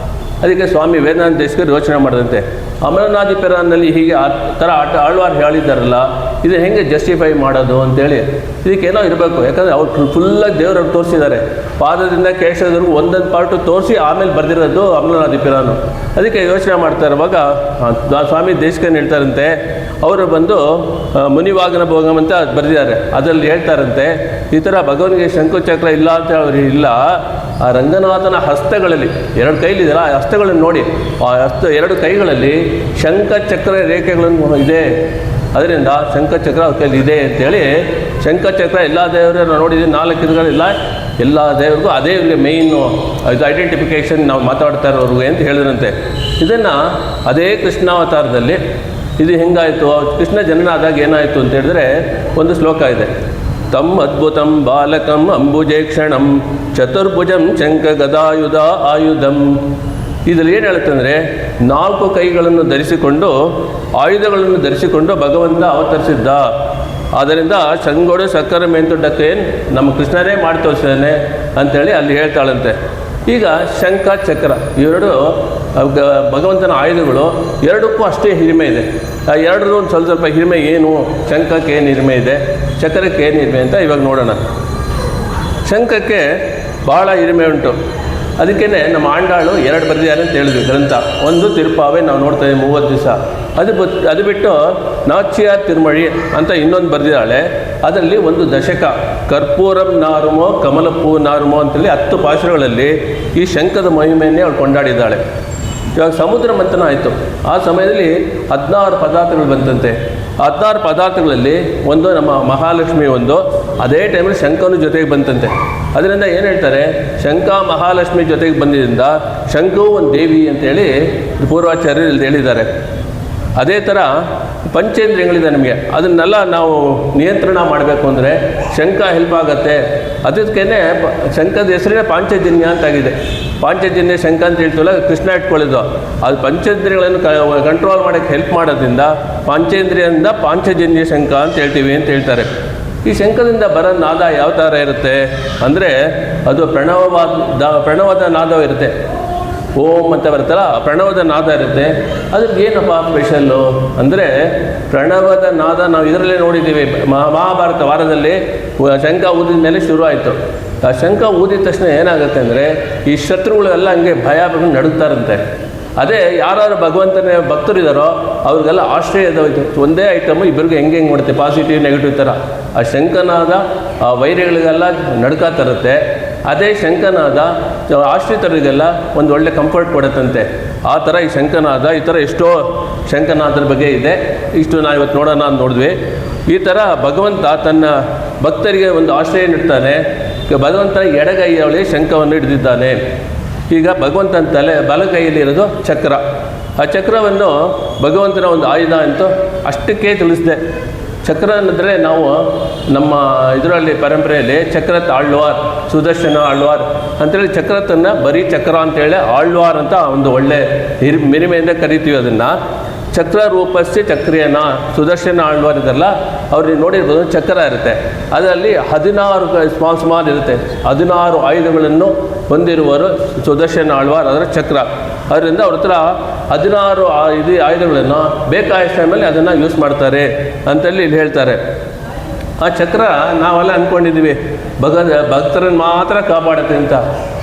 ಅದಕ್ಕೆ ಸ್ವಾಮಿ ವೇದಾಂತ ದೇಶಿಕರು ಯೋಚನೆ ಮಾಡಿದಂತೆ ಅಮರನಾದಿ ಪಿರಾನ್ನಲ್ಲಿ ಹೀಗೆ ಆ ಥರ ಆಳ್ವಾರು ಹೇಳಿದ್ದಾರಲ್ಲ, ಇದು ಹೆಂಗೆ ಜಸ್ಟಿಫೈ ಮಾಡೋದು ಅಂತೇಳಿ. ಇದಕ್ಕೇನೋ ಇರಬೇಕು. ಯಾಕಂದರೆ ಅವ್ರು ಫುಲ್ಲಾಗಿ ದೇವ್ರವ್ರು ತೋರಿಸಿದ್ದಾರೆ. ಪಾದದಿಂದ ಕೇಶದವರೆಗೂ ಒಂದೊಂದು ಪಾರ್ಟು ತೋರಿಸಿ ಆಮೇಲೆ ಬರೆದಿರೋದು ಅಮರನಾದಿ ಪಿರಾನು. ಅದಕ್ಕೆ ಯೋಚನೆ ಮಾಡ್ತಾ ಇರುವಾಗ ಸ್ವಾಮಿ ದೇಶಿಕನ್ ಹೇಳ್ತಾರಂತೆ, ಅವರು ಬಂದು ಮುನಿವಾಗನ ಭೋಗಂ ಅಂತ ಬರೆದಿದ್ದಾರೆ. ಅದರಲ್ಲಿ ಹೇಳ್ತಾರಂತೆ ಈ ಥರ ಭಗವನಿಗೆ ಶಂಕುಚಕ್ರ ಇಲ್ಲ ಅಂತ ಅವ್ರು ಇಲ್ಲ. ಆ ರಂಗನಾಥನ ಹಸ್ತಗಳಲ್ಲಿ 2 ಕೈಲಿದೆಯಲ್ಲ, ಆ ಹಸ್ತಗಳನ್ನು ನೋಡಿ, ಆ 2 ಕೈಗಳಲ್ಲಿ ಶಂಖಚಕ್ರ ರೇಖೆಗಳನ್ನು ಇದೆ. ಅದರಿಂದ ಶಂಖಚಕ್ರ ಅವ್ರ ಕೈಲಿ ಇದೆ ಅಂತೇಳಿ ಶಂಖ ಚಕ್ರ ಎಲ್ಲ ದೇವರು ನಾವು ನೋಡಿದ್ದೀವಿ, 4 ಇದುಗಳಿಲ್ಲ, ಎಲ್ಲ ದೇವ್ರಿಗೂ ಅದೇ ಇವ್ರಿಗೆ ಮೇಯ್ನು ಇದು ಐಡೆಂಟಿಫಿಕೇಷನ್ ನಾವು ಮಾತಾಡ್ತಾ ಇರೋರ್ಗೆ ಅಂತ ಹೇಳಿದ್ರಂತೆ. ಇದನ್ನು ಅದೇ ಕೃಷ್ಣಾವತಾರದಲ್ಲಿ ಇದು ಹೆಂಗಾಯಿತು, ಕೃಷ್ಣ ಜನನ ಆದಾಗ ಏನಾಯಿತು ಅಂತ ಹೇಳಿದ್ರೆ ಒಂದು ಶ್ಲೋಕ ಇದೆ. ತಮ್ ಅದ್ಭುತಂ ಬಾಲಕಂ ಅಂಬುಜೇಕ್ಷಣಂ ಚತುರ್ಭುಜಂ ಶಂಖ ಗದಾಯುಧ ಆಯುಧಂ. ಇದರಲ್ಲಿ ಏನು ಹೇಳುತ್ತಂದರೆ 4 ಕೈಗಳನ್ನು ಧರಿಸಿಕೊಂಡು ಆಯುಧಗಳನ್ನು ಧರಿಸಿಕೊಂಡು ಭಗವಂತ ಅವತರಿಸಿದ್ದ. ಆದ್ದರಿಂದ ಶಂಗೊಡು ಸಕ್ಕರ ಮೆಂತುಡ್ಡಕ್ಕೇನು ನಮ್ಮ ಕೃಷ್ಣನೇ ಮಾಡಿ ತೋರಿಸಿದ್ದಾನೆ ಅಂಥೇಳಿ ಅಲ್ಲಿ ಹೇಳ್ತಾಳಂತೆ. ಈಗ ಶಂಖ ಚಕ್ರ ಇವೆರಡು ಭಗವಂತನ ಆಯುಧಗಳು, ಎರಡಕ್ಕೂ ಅಷ್ಟೇ ಹಿರಿಮೆ ಇದೆ. ಆ ಎರಡರೂ ಒಂದು ಸ್ವಲ್ಪ ಹಿರಿಮೆ ಏನು, ಶಂಖಕ್ಕೆ ಏನು ಹಿರಿಮೆ ಇದೆ, ಚಕ್ರಕ್ಕೆ ಏನು ಹಿರಿಮೆ ಅಂತ ಇವಾಗ ನೋಡೋಣ. ಶಂಖಕ್ಕೆ ಭಾಳ ಹಿರಿಮೆ ಉಂಟು. ಅದಕ್ಕೇ ನಮ್ಮ ಆಂಡಾಳು 2 ಬರೆದಿದ್ದಾರೆ ಅಂತ ಹೇಳಿದ್ವಿ ಗ್ರಂಥ. ಒಂದು ತಿರುಪಾವೆ ನಾವು ನೋಡ್ತಾ ಇದ್ದೀವಿ 30 ದಿವಸ. ಅದು ಬಿಟ್ಟು ನಾಚ್ಯಾರ್ ತಿರುಮಳಿ ಅಂತ ಇನ್ನೊಂದು ಬರೆದಿದ್ದಾಳೆ. ಅದರಲ್ಲಿ ಒಂದು ದಶಕ ಕರ್ಪೂರಂ ನಾರುಮೋ ಕಮಲಪೂ ನಾರುಮೋ ಅಂತೇಳಿ 10 ಪಾಶುರಗಳಲ್ಲಿ ಈ ಶಂಖದ ಮಹಿಮೆಯನ್ನೇ ಅವಳು ಕೊಂಡಾಡಿದ್ದಾಳೆ. ಇವಾಗ ಸಮುದ್ರ ಮಂಥನ ಆಯಿತು. ಆ ಸಮಯದಲ್ಲಿ 16 ಪದಾರ್ಥಗಳು ಬಂತಂತೆ. 16 ಪದಾರ್ಥಗಳಲ್ಲಿ ಒಂದು ನಮ್ಮ ಮಹಾಲಕ್ಷ್ಮಿ ಒಂದು, ಅದೇ ಟೈಮಲ್ಲಿ ಶಂಖನೂ ಜೊತೆಗೆ ಬಂತಂತೆ. ಅದರಿಂದ ಏನು ಹೇಳ್ತಾರೆ, ಶಂಖ ಮಹಾಲಕ್ಷ್ಮಿ ಜೊತೆಗೆ ಬಂದಿದ್ದರಿಂದ ಶಂಖವು ಒಂದು ದೇವಿ ಅಂತೇಳಿ ಪೂರ್ವಾಚಾರ್ಯರು ಇಲ್ಲಿ ಹೇಳಿದ್ದಾರೆ. ಅದೇ ಥರ ಪಂಚೇಂದ್ರಿಯಗಳಿದೆ ನಮಗೆ, ಅದನ್ನೆಲ್ಲ ನಾವು ನಿಯಂತ್ರಣ ಮಾಡಬೇಕು ಅಂದರೆ ಶಂಖ ಹೆಲ್ಪ್ ಆಗುತ್ತೆ. ಅದಕ್ಕೇ ಶಂಖದ ಹೆಸರೇ ಪಾಂಚಜನ್ಯ ಅಂತಾಗಿದೆ. ಪಾಂಚಜನ್ಯ ಶಂಖ ಅಂತ ಹೇಳ್ತೀವಲ್ಲ, ಕೃಷ್ಣ ಇಟ್ಕೊಳ್ಳೋದು ಅದು ಪಂಚೇಂದ್ರಿಯಗಳನ್ನು ಕಂಟ್ರೋಲ್ ಮಾಡೋಕ್ಕೆ ಹೆಲ್ಪ್ ಮಾಡೋದ್ರಿಂದ ಪಾಂಚೇಂದ್ರಿಯಿಂದ ಪಾಂಚಜನ್ಯ ಶಂಖ ಅಂತ ಹೇಳ್ತೀವಿ ಅಂತ ಹೇಳ್ತಾರೆ. ಈ ಶಂಖದಿಂದ ಬರೋ ನಾದ ಯಾವ ಥರ ಇರುತ್ತೆ ಅಂದರೆ ಅದು ಪ್ರಣವದ ನಾದವಿರುತ್ತೆ. ಓಂ ಅಂತ ಬರುತ್ತಲ್ಲ, ಪ್ರಣವದ ನಾದ ಇರುತ್ತೆ. ಅದಕ್ಕೆ ಏನಪ್ಪ ಸ್ಪೆಷಲ್ಲು ಅಂದರೆ ಪ್ರಣವದ ನಾದ ನಾವು ಇದರಲ್ಲೇ ನೋಡಿದ್ದೀವಿ. ಮಹಾಭಾರತ ವಾರದಲ್ಲಿ ಶಂಖ ಊದಿದ ಮೇಲೆ ಶುರು ಆಯಿತು. ಆ ಶಂಖ ಊದಿದ ತಕ್ಷಣ ಏನಾಗುತ್ತೆ ಅಂದರೆ ಈ ಶತ್ರುಗಳೆಲ್ಲ ಹಂಗೆ ಭಯ ಬಂದು ನಡುಗ್ತಾರಂತೆ. ಅದೇ ಯಾರು ಭಗವಂತನ ಭಕ್ತರಿದ್ದಾರೋ ಅವ್ರಿಗೆಲ್ಲ ಆಶ್ರಯದ ಒಂದೇ ಐಟಮು ಇಬ್ಬರಿಗೂ ಹೆಂಗೆ ಮಾಡುತ್ತೆ, ಪಾಸಿಟಿವ್ ನೆಗೆಟಿವ್ ಥರ. ಆ ಶಂಖನಾದ ಆ ವೈರಿಗಳಿಗೆಲ್ಲ ನಡುಕ ತರುತ್ತೆ. ಅದೇ ಶಂಖನಾದ ಆಶ್ರಿತರಿಗೆಲ್ಲ ಒಂದು ಒಳ್ಳೆ ಕಂಫರ್ಟ್ ಕೊಡುತ್ತಂತೆ. ಆ ಥರ ಈ ಶಂಖನಾದ, ಈ ಥರ ಎಷ್ಟೋ ಶಂಖನಾದರ ಬಗ್ಗೆ ಇದೆ. ಇಷ್ಟು ನಾವು ಇವತ್ತು ನೋಡೋಣ ಅಂತ ನೋಡಿದ್ವಿ. ಈ ಥರ ಭಗವಂತ ತನ್ನ ಭಕ್ತರಿಗೆ ಒಂದು ಆಶ್ರಯ ನೀಡ್ತಾನೆ. ಭಗವಂತನ ಎಡಗೈಯಲ್ಲಿ ಶಂಖವನ್ನು ಹಿಡಿದಿದ್ದಾನೆ. ಈಗ ಭಗವಂತನ ಬಲಗೈಯಲ್ಲಿರೋದು ಚಕ್ರ. ಆ ಚಕ್ರವನ್ನು ಭಗವಂತನ ಒಂದು ಆಯುಧ ಅಂತೂ ಅಷ್ಟಕ್ಕೆ ತಿಳಿಸಿದೆ. ಚಕ್ರ ಅನ್ನಿದ್ರೆ ನಾವು ನಮ್ಮ ಇದರಲ್ಲಿ ಪರಂಪರೆಯಲ್ಲಿ ಚಕ್ರತ್ ಆಳ್ವಾರ್, ಸುದರ್ಶನ ಆಳ್ವಾರ್ ಅಂತೇಳಿ ಚಕ್ರತನ್ನು ಬರೀ ಚಕ್ರ ಅಂತೇಳಿ ಆಳ್ವಾರ್ ಅಂತ ಒಂದು ಒಳ್ಳೆ ಮಿರಿಮೆಯಿಂದ ಕರಿತೀವಿ. ಅದನ್ನು ಚಕ್ರ ರೂಪಸ್ಯ ಚಕ್ರಿಯನ ಸುದರ್ಶನ ಆಳ್ವಾರ್ ಇದಲ್ಲ, ಅವ್ರಿಗೆ ನೋಡಿರ್ಬೋದು ಚಕ್ರ ಇರುತ್ತೆ. ಅದರಲ್ಲಿ 16 ಸ್ಮಾಲ್ ಇರುತ್ತೆ. 16 ಆಯುಧಗಳನ್ನು ಹೊಂದಿರುವರು ಸುದರ್ಶನ ಆಳ್ವಾರ್, ಅದರ ಚಕ್ರ. ಅದರಿಂದ ಅವ್ರ ಹತ್ರ 16 ಆಯುಧಗಳನ್ನು ಬೇಕಾದ ಟೈಮಲ್ಲಿ ಅದನ್ನು ಯೂಸ್ ಮಾಡ್ತಾರೆ ಅಂತೇಳಿ ಇಲ್ಲಿ ಹೇಳ್ತಾರೆ. ಆ ಚಕ್ರ ನಾವೆಲ್ಲ ಅಂದ್ಕೊಂಡಿದ್ದೀವಿ ಭಕ್ತರನ್ನು ಮಾತ್ರ ಕಾಪಾಡುತ್ತೆ ಅಂತ.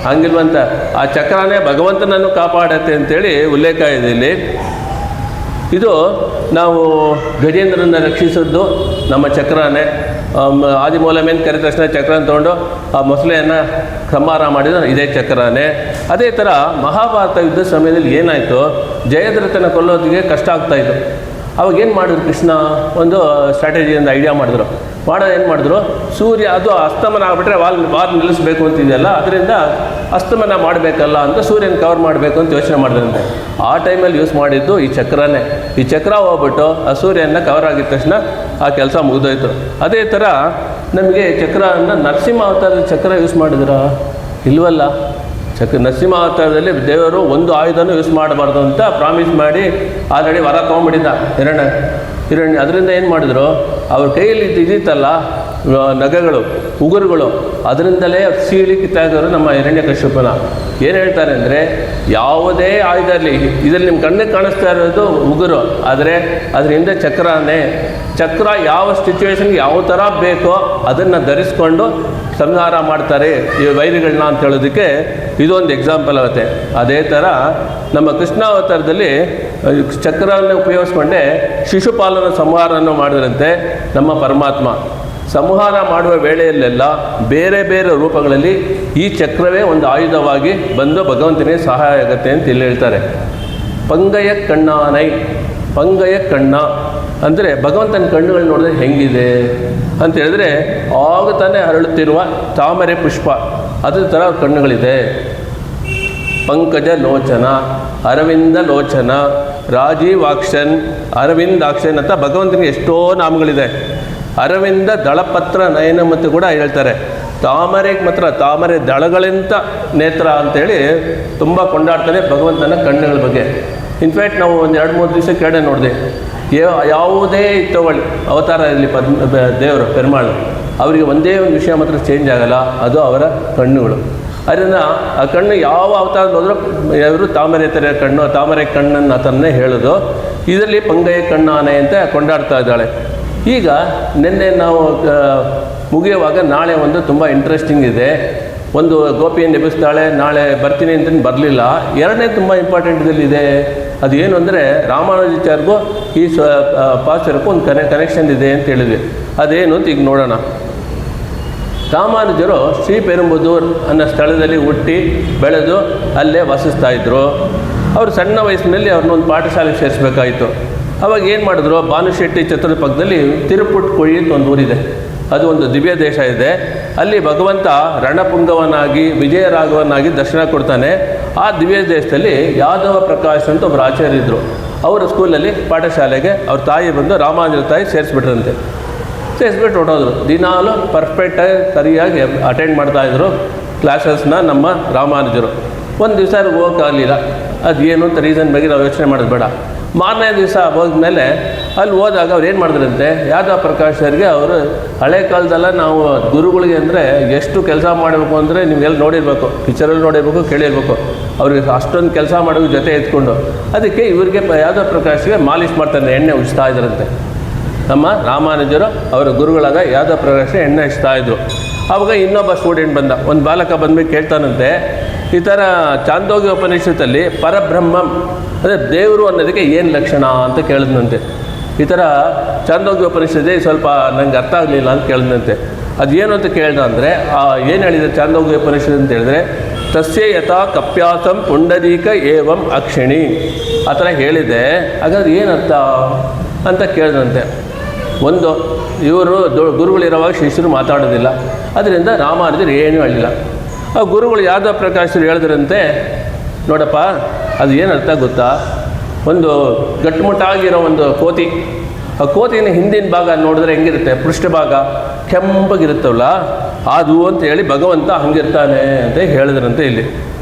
ಹಂಗಿಲ್ವಂತ, ಆ ಚಕ್ರನೇ ಭಗವಂತನನ್ನು ಕಾಪಾಡುತ್ತೆ ಅಂತೇಳಿ ಉಲ್ಲೇಖ ಇದೆ ಇಲ್ಲಿ. ಇದು ನಾವು ಗಜೇಂದ್ರನ ರಕ್ಷಿಸಿದ್ದು ನಮ್ಮ ಚಕ್ರನೇ. ಆದಿಮೂಲಮೇನು ಕರೆದ ತಕ್ಷಣ ಚಕ್ರನ ತೊಗೊಂಡು ಆ ಮೊಸಳೆಯನ್ನು ಸಂಹಾರ ಮಾಡಿದ ಇದೇ ಚಕ್ರನೇ. ಅದೇ ಥರ ಮಹಾಭಾರತ ಯುದ್ಧ ಸಮಯದಲ್ಲಿ ಏನಾಯಿತು, ಜಯದ್ರಥನ ಕೊಲ್ಲೋದಿಗೆ ಕಷ್ಟ ಆಗ್ತಾಯಿತ್ತು. ಅವಾಗ ಏನು ಮಾಡಿದ್ರು, ಕೃಷ್ಣ ಒಂದು ಸ್ಟ್ರಾಟಜಿಯಿಂದ ಐಡಿಯಾ ಮಾಡಿದ್ರು. ಏನು ಮಾಡಿದ್ರು, ಸೂರ್ಯ ಅದು ಅಸ್ತಮನ ಆಗಿಬಿಟ್ರೆ ವಾಲ್ ನಿಲ್ಲಿಸಬೇಕು ಅಂತಿದೆಯಲ್ಲ, ಅದರಿಂದ ಅಸ್ತಮನ ಮಾಡಬೇಕಲ್ಲ ಅಂತ ಸೂರ್ಯನ ಕವರ್ ಮಾಡಬೇಕು ಅಂತ ಯೋಚನೆ ಮಾಡಿದ್ರಂತೆ. ಆ ಟೈಮಲ್ಲಿ ಯೂಸ್ ಮಾಡಿದ್ದು ಈ ಚಕ್ರನೇ. ಈ ಚಕ್ರ ಹೋಗ್ಬಿಟ್ಟು ಆ ಸೂರ್ಯನ ಕವರ್ ಆಗಿದ ತಕ್ಷಣ ಆ ಕೆಲಸ ಮುಗಿದೋಯ್ತು. ಅದೇ ಥರ ನಮಗೆ ಚಕ್ರವನ್ನು ನರಸಿಂಹ ಅವತಾರದ ಚಕ್ರ ಯೂಸ್ ಮಾಡಿದ್ರ ಇಲ್ವಲ್ಲ. ನರಸಿಂಹ ಅವತಾರದಲ್ಲಿ ದೇವರು ಒಂದು ಆಯುಧನೂ ಯೂಸ್ ಮಾಡಬಾರ್ದು ಅಂತ ಪ್ರಾಮಿಸ್ ಮಾಡಿ ಆಲ್ರೆಡಿ ವರ ತೊಗೊಂಡ್ಬಿಟ್ಟಿದ್ದ ಹಿರಣ್ಯ. ಅದರಿಂದ ಏನು ಮಾಡಿದ್ರು, ಅವ್ರ ಕೈಯಲ್ಲಿ ಇದ್ದಿತ್ತಲ್ಲ ನಗಗಳು, ಉಗುರುಗಳು, ಅದರಿಂದಲೇ ಸೀಳಿ ಕಿತ್ತಾದರು ನಮ್ಮ ಹಿರಣ್ಯಕಶ್ಯಪನ. ಏನು ಹೇಳ್ತಾರೆ ಅಂದರೆ, ಯಾವುದೇ ಆಯುಧ ಇರಲಿ, ಇದರಲ್ಲಿ ನಿಮ್ಮ ಕಣ್ಣಿಗೆ ಕಾಣಿಸ್ತಾ ಇರೋದು ಉಗುರು, ಆದರೆ ಅದ್ರ ಹಿಂದೆ ಚಕ್ರನೇ. ಚಕ್ರ ಯಾವ ಸಿಚುವೇಶನ್ಗೆ ಯಾವ ಥರ ಬೇಕೋ ಅದನ್ನು ಧರಿಸ್ಕೊಂಡು ಸಂಹಾರ ಮಾಡ್ತಾರೆ ಈ ವೈರಿಗಳನ್ನ ಅಂತ ಹೇಳೋದಕ್ಕೆ ಇದೊಂದು ಎಕ್ಸಾಂಪಲ್ ಆಗುತ್ತೆ. ಅದೇ ಥರ ನಮ್ಮ ಕೃಷ್ಣಾವತಾರದಲ್ಲಿ ಚಕ್ರವನ್ನು ಉಪಯೋಗಿಸ್ಕೊಂಡೆ ಶಿಶುಪಾಲನ ಸಂಹಾರವನ್ನು ಮಾಡಿದ್ರಂತೆ ನಮ್ಮ ಪರಮಾತ್ಮ. ಸಂಹಾರ ಮಾಡುವ ವೇಳೆಯಲ್ಲೆಲ್ಲ ಬೇರೆ ಬೇರೆ ರೂಪಗಳಲ್ಲಿ ಈ ಚಕ್ರವೇ ಒಂದು ಆಯುಧವಾಗಿ ಬಂದು ಭಗವಂತನಿಗೆ ಸಹಾಯ ಆಗುತ್ತೆ ಅಂತ ಇಲ್ಲಿ ಹೇಳ್ತಾರೆ. ಪಂಗಯ ಕಣ್ಣಾನೈ, ಪಂಗಯ ಕಣ್ಣ ಅಂದರೆ ಭಗವಂತನ ಕಣ್ಣುಗಳು ನೋಡಿದ್ರೆ ಹೆಂಗಿದೆ ಅಂತ ಹೇಳಿದ್ರೆ ಆಗ ತಾನೇ ಹರಳುತ್ತಿರುವ ತಾಮರೆ ಪುಷ್ಪ ಅದ್ರ ಥರ ಕಣ್ಣುಗಳಿದೆ. ಪಂಕಜ ಲೋಚನ, ಅರವಿಂದ ಲೋಚನ, ರಾಜೀವಾಕ್ಷನ್, ಅರವಿಂದಾಕ್ಷನ್ ಅಂತ ಭಗವಂತನಿಗೆ ಎಷ್ಟೋ ನಾಮಗಳಿದೆ. ಅರವಿಂದ ದಳಪತ್ರ ನಯನ ಮತ್ತು ಕೂಡ ಹೇಳ್ತಾರೆ. ತಾಮರೆಗೆ ಮಾತ್ರ ತಾಮರೆ ದಳಗಳಿಂತ ನೇತ್ರ ಅಂತೇಳಿ ತುಂಬ ಕೊಂಡಾಡ್ತಾರೆ ಭಗವಂತನ ಕಣ್ಣುಗಳ ಬಗ್ಗೆ. ಇನ್ಫ್ಯಾಕ್ಟ್ ನಾವು ಒಂದು 2-3 ದಿವಸ ಕೆಳಗಡೆ ನೋಡಿದೆ, ಯಾವುದೇ ತಗೊಳ್ಳಿ ಅವತಾರ ಇರಲಿ ದೇವರು ಪೆರುಮಾಳು, ಅವರಿಗೆ ಒಂದೇ ಒಂದು ವಿಷಯ ಮಾತ್ರ ಚೇಂಜ್ ಆಗಲ್ಲ, ಅದು ಅವರ ಕಣ್ಣುಗಳು. ಅದರಿಂದ ಆ ಕಣ್ಣು ಯಾವ ಅವತಾರದಲ್ಲಿ ಹೋದರೂ ಅವರು ತಾಮರೆ ಥರ ಕಣ್ಣು, ತಾಮರೆ ಕಣ್ಣನ್ನು ಆತನ್ನೇ ಹೇಳೋದು. ಇದರಲ್ಲಿ ಪಂಗಯ ಕಣ್ಣಾನೆ ಅಂತ ಕೊಂಡಾಡ್ತಾ ಇದ್ದಾಳೆ. ಈಗ ನಿನ್ನೆ ನಾವು ಮುಗಿಯುವಾಗ ನಾಳೆ ಒಂದು ತುಂಬ ಇಂಟ್ರೆಸ್ಟಿಂಗ್ ಇದೆ. ಒಂದು ಗೋಪಿಯನ್ನು ಎಬ್ಬಿಸ್ತಾಳೆ, ನಾಳೆ ಬರ್ತೀನಿ ಅಂತ ಬರಲಿಲ್ಲ. ಎರಡನೇ ತುಂಬ ಇಂಪಾರ್ಟೆಂಟ್ ಇದಲ್ಲಿದೆ. ಅದು ಏನು ಅಂದರೆ ರಾಮಾನುಜಾಚಾರ್ಯಗೂ ಈ ಪಾಶ್ಚರ್ಯಕ್ಕೂ ಒಂದು ಕನೆಕ್ಷನ್ ಇದೆ ಅಂತ ಹೇಳಿದ್ವಿ. ಅದೇನು ಅಂತ ಈಗ ನೋಡೋಣ. ರಾಮಾನುಜರು ಶ್ರೀಪೆರುಂಬುದೂರ್ ಅನ್ನೋ ಸ್ಥಳದಲ್ಲಿ ಹುಟ್ಟಿ ಬೆಳೆದು ಅಲ್ಲೇ ವಾಸಿಸ್ತಾ ಇದ್ದರು. ಅವರು ಸಣ್ಣ ವಯಸ್ಸಿನಲ್ಲಿ ಅವ್ರನ್ನೊಂದು ಪಾಠಶಾಲೆಗೆ ಸೇರಿಸಬೇಕಾಯಿತು. ಅವಾಗ ಏನು ಮಾಡಿದ್ರು, ಭಾನುಶೆಟ್ಟಿ ಛತ್ರದ ಪಕ್ಕದಲ್ಲಿ ತಿರುಪುಟ್ಕುಳಿ ಅಂತ ಒಂದು ಊರಿದೆ. ಅದು ಒಂದು ದಿವ್ಯ ದೇಶ ಇದೆ. ಅಲ್ಲಿ ಭಗವಂತ ರಣಪುಂಗವನಾಗಿ ವಿಜಯರಾಘವನಾಗಿ ದರ್ಶನ ಕೊಡ್ತಾನೆ. ಆ ದಿವ್ಯ ದೇಶದಲ್ಲಿ ಯಾದವ ಪ್ರಕಾಶ್ ಅಂತ ಒಬ್ಬರು ಆಚಾರ್ಯ ಇದ್ದರು. ಅವರ ಸ್ಕೂಲಲ್ಲಿ ಪಾಠಶಾಲೆಗೆ ಅವ್ರ ತಾಯಿ ಬಂದು ರಾಮಾನುಜರ ತಾಯಿ ಸೇರಿಸ್ಬಿಟ್ರಂತೆ. ಸೇರಿಸ್ಬಿಟ್ಟು ಹೊಟ್ಟೋದ್ರು. ದಿನಾಲು ಪರ್ಫೆಕ್ಟಾಗಿ ಸರಿಯಾಗಿ ಅಟೆಂಡ್ ಮಾಡ್ತಾಯಿದ್ರು ಕ್ಲಾಸಸ್ನ ನಮ್ಮ ರಾಮಾನುಜರು. ಒಂದು ದಿವಸ ಹೋಗೋಕ್ಕಾಗಲಿಲ್ಲ. ಅದು ಏನು ಅಂತ ರೀಸನ್ ಬಗ್ಗೆ ನಾವು ಯೋಚನೆ ಮಾಡೋದು ಬೇಡ. ಮಾರನೇ ದಿವಸ ಹೋದ್ಮೇಲೆ ಅಲ್ಲಿ ಹೋದಾಗ ಅವ್ರು ಏನು ಮಾಡಿದ್ರಂತೆ, ಯಾದವ ಪ್ರಕಾಶರಿಗೆ ಅವರು ಹಳೆ ಕಾಲದಲ್ಲ ನಾವು ಗುರುಗಳಿಗೆ ಅಂದರೆ ಎಷ್ಟು ಕೆಲಸ ಮಾಡಬೇಕು ಅಂದರೆ ನೀವೆಲ್ಲ ನೋಡಿರ್ಬೇಕು, ಪಿಕ್ಚರಲ್ಲಿ ನೋಡಿರ್ಬೇಕು, ಕೇಳಿರ್ಬೇಕು. ಅವ್ರಿಗೆ ಅಷ್ಟೊಂದು ಕೆಲಸ ಮಾಡೋದು ಜೊತೆ ಎತ್ಕೊಂಡು, ಅದಕ್ಕೆ ಇವರಿಗೆ ಯಾದವ ಪ್ರಕಾಶ್ಗೆ ಮಾಲಿಷ್ ಮಾಡ್ತಾರೆ, ಎಣ್ಣೆ ಉಜ್ತಾ ಇದ್ರಂತೆ. ನಮ್ಮ ರಾಮಾನುಜರು ಅವರ ಗುರುಗಳಾದ ಯಾದವ ಪ್ರಕಾಶ್ ಎಣ್ಣೆ ಹಚ್ತಾ ಇದ್ರು. ಆವಾಗ ಇನ್ನೊಬ್ಬ ಸ್ಟೂಡೆಂಟ್ ಬಂದ, ಒಂದು ಬಾಲಕ ಬಂದ್ಬಿಟ್ಟು ಕೇಳ್ತಾನಂತೆ, ಈ ಥರ ಚಾಂದೋಗ್ಯ ಉಪನಿಷತ್ತಲ್ಲಿ ಪರಬ್ರಹ್ಮಂ ಅಂದರೆ ದೇವರು ಅನ್ನೋದಕ್ಕೆ ಏನು ಲಕ್ಷಣ ಅಂತ ಕೇಳಿದ್ನಂತೆ. ಈ ಥರ ಚಾಂದೋಗ್ಯ ಉಪನಿಷತ್ತೇ ಸ್ವಲ್ಪ ನನಗೆ ಅರ್ಥ ಆಗಲಿಲ್ಲ ಅಂತ ಕೇಳಿದಂತೆ. ಅದು ಏನು ಅಂತ ಕೇಳ್ದ ಅಂದರೆ ಏನು ಹೇಳಿದೆ ಚಾಂದೋಗ್ಯ ಉಪನಿಷತ್ ಅಂತ ಹೇಳಿದ್ರೆ, ತಸ್ಯ ಯಥಾ ಕಪ್ಯಾಸಂ ಪುಂಡರೀಕ ಏವಂ ಅಕ್ಷಿಣಿ ಆ ಥರ ಹೇಳಿದೆ. ಹಾಗಾದ್ರೆ ಏನರ್ಥ ಅಂತ ಕೇಳಿದಂತೆ. ಒಂದು ಇವರು ಗುರುಗಳಿರುವಾಗ ಶಿಷ್ಯರು ಮಾತಾಡೋದಿಲ್ಲ, ಅದರಿಂದ ರಾಮಾನುಜರು ಏನೂ ಹೇಳಿಲ್ಲ. ಆ ಗುರುಗಳು ಯಾದವ ಪ್ರಕಾಶರು ಹೇಳಿದ್ರಂತೆ, ನೋಡಪ್ಪ ಅದು ಏನರ್ಥ ಗೊತ್ತಾ, ಒಂದು ಗಟ್ಟುಮುಟ್ಟಾಗಿರೋ ಒಂದು ಕೋತಿ, ಆ ಕೋತಿನ ಹಿಂದಿನ ಭಾಗ ನೋಡಿದ್ರೆ ಹೆಂಗಿರುತ್ತೆ, ಪೃಷ್ಠಭಾಗ ಕೆಂಪಗಿರುತ್ತವಲ್ಲ ಅದು ಅಂತ ಹೇಳಿ ಭಗವಂತ ಹಂಗಿರ್ತಾನೆ ಅಂತ ಹೇಳಿದ್ರಂತೆ ಇಲ್ಲಿ.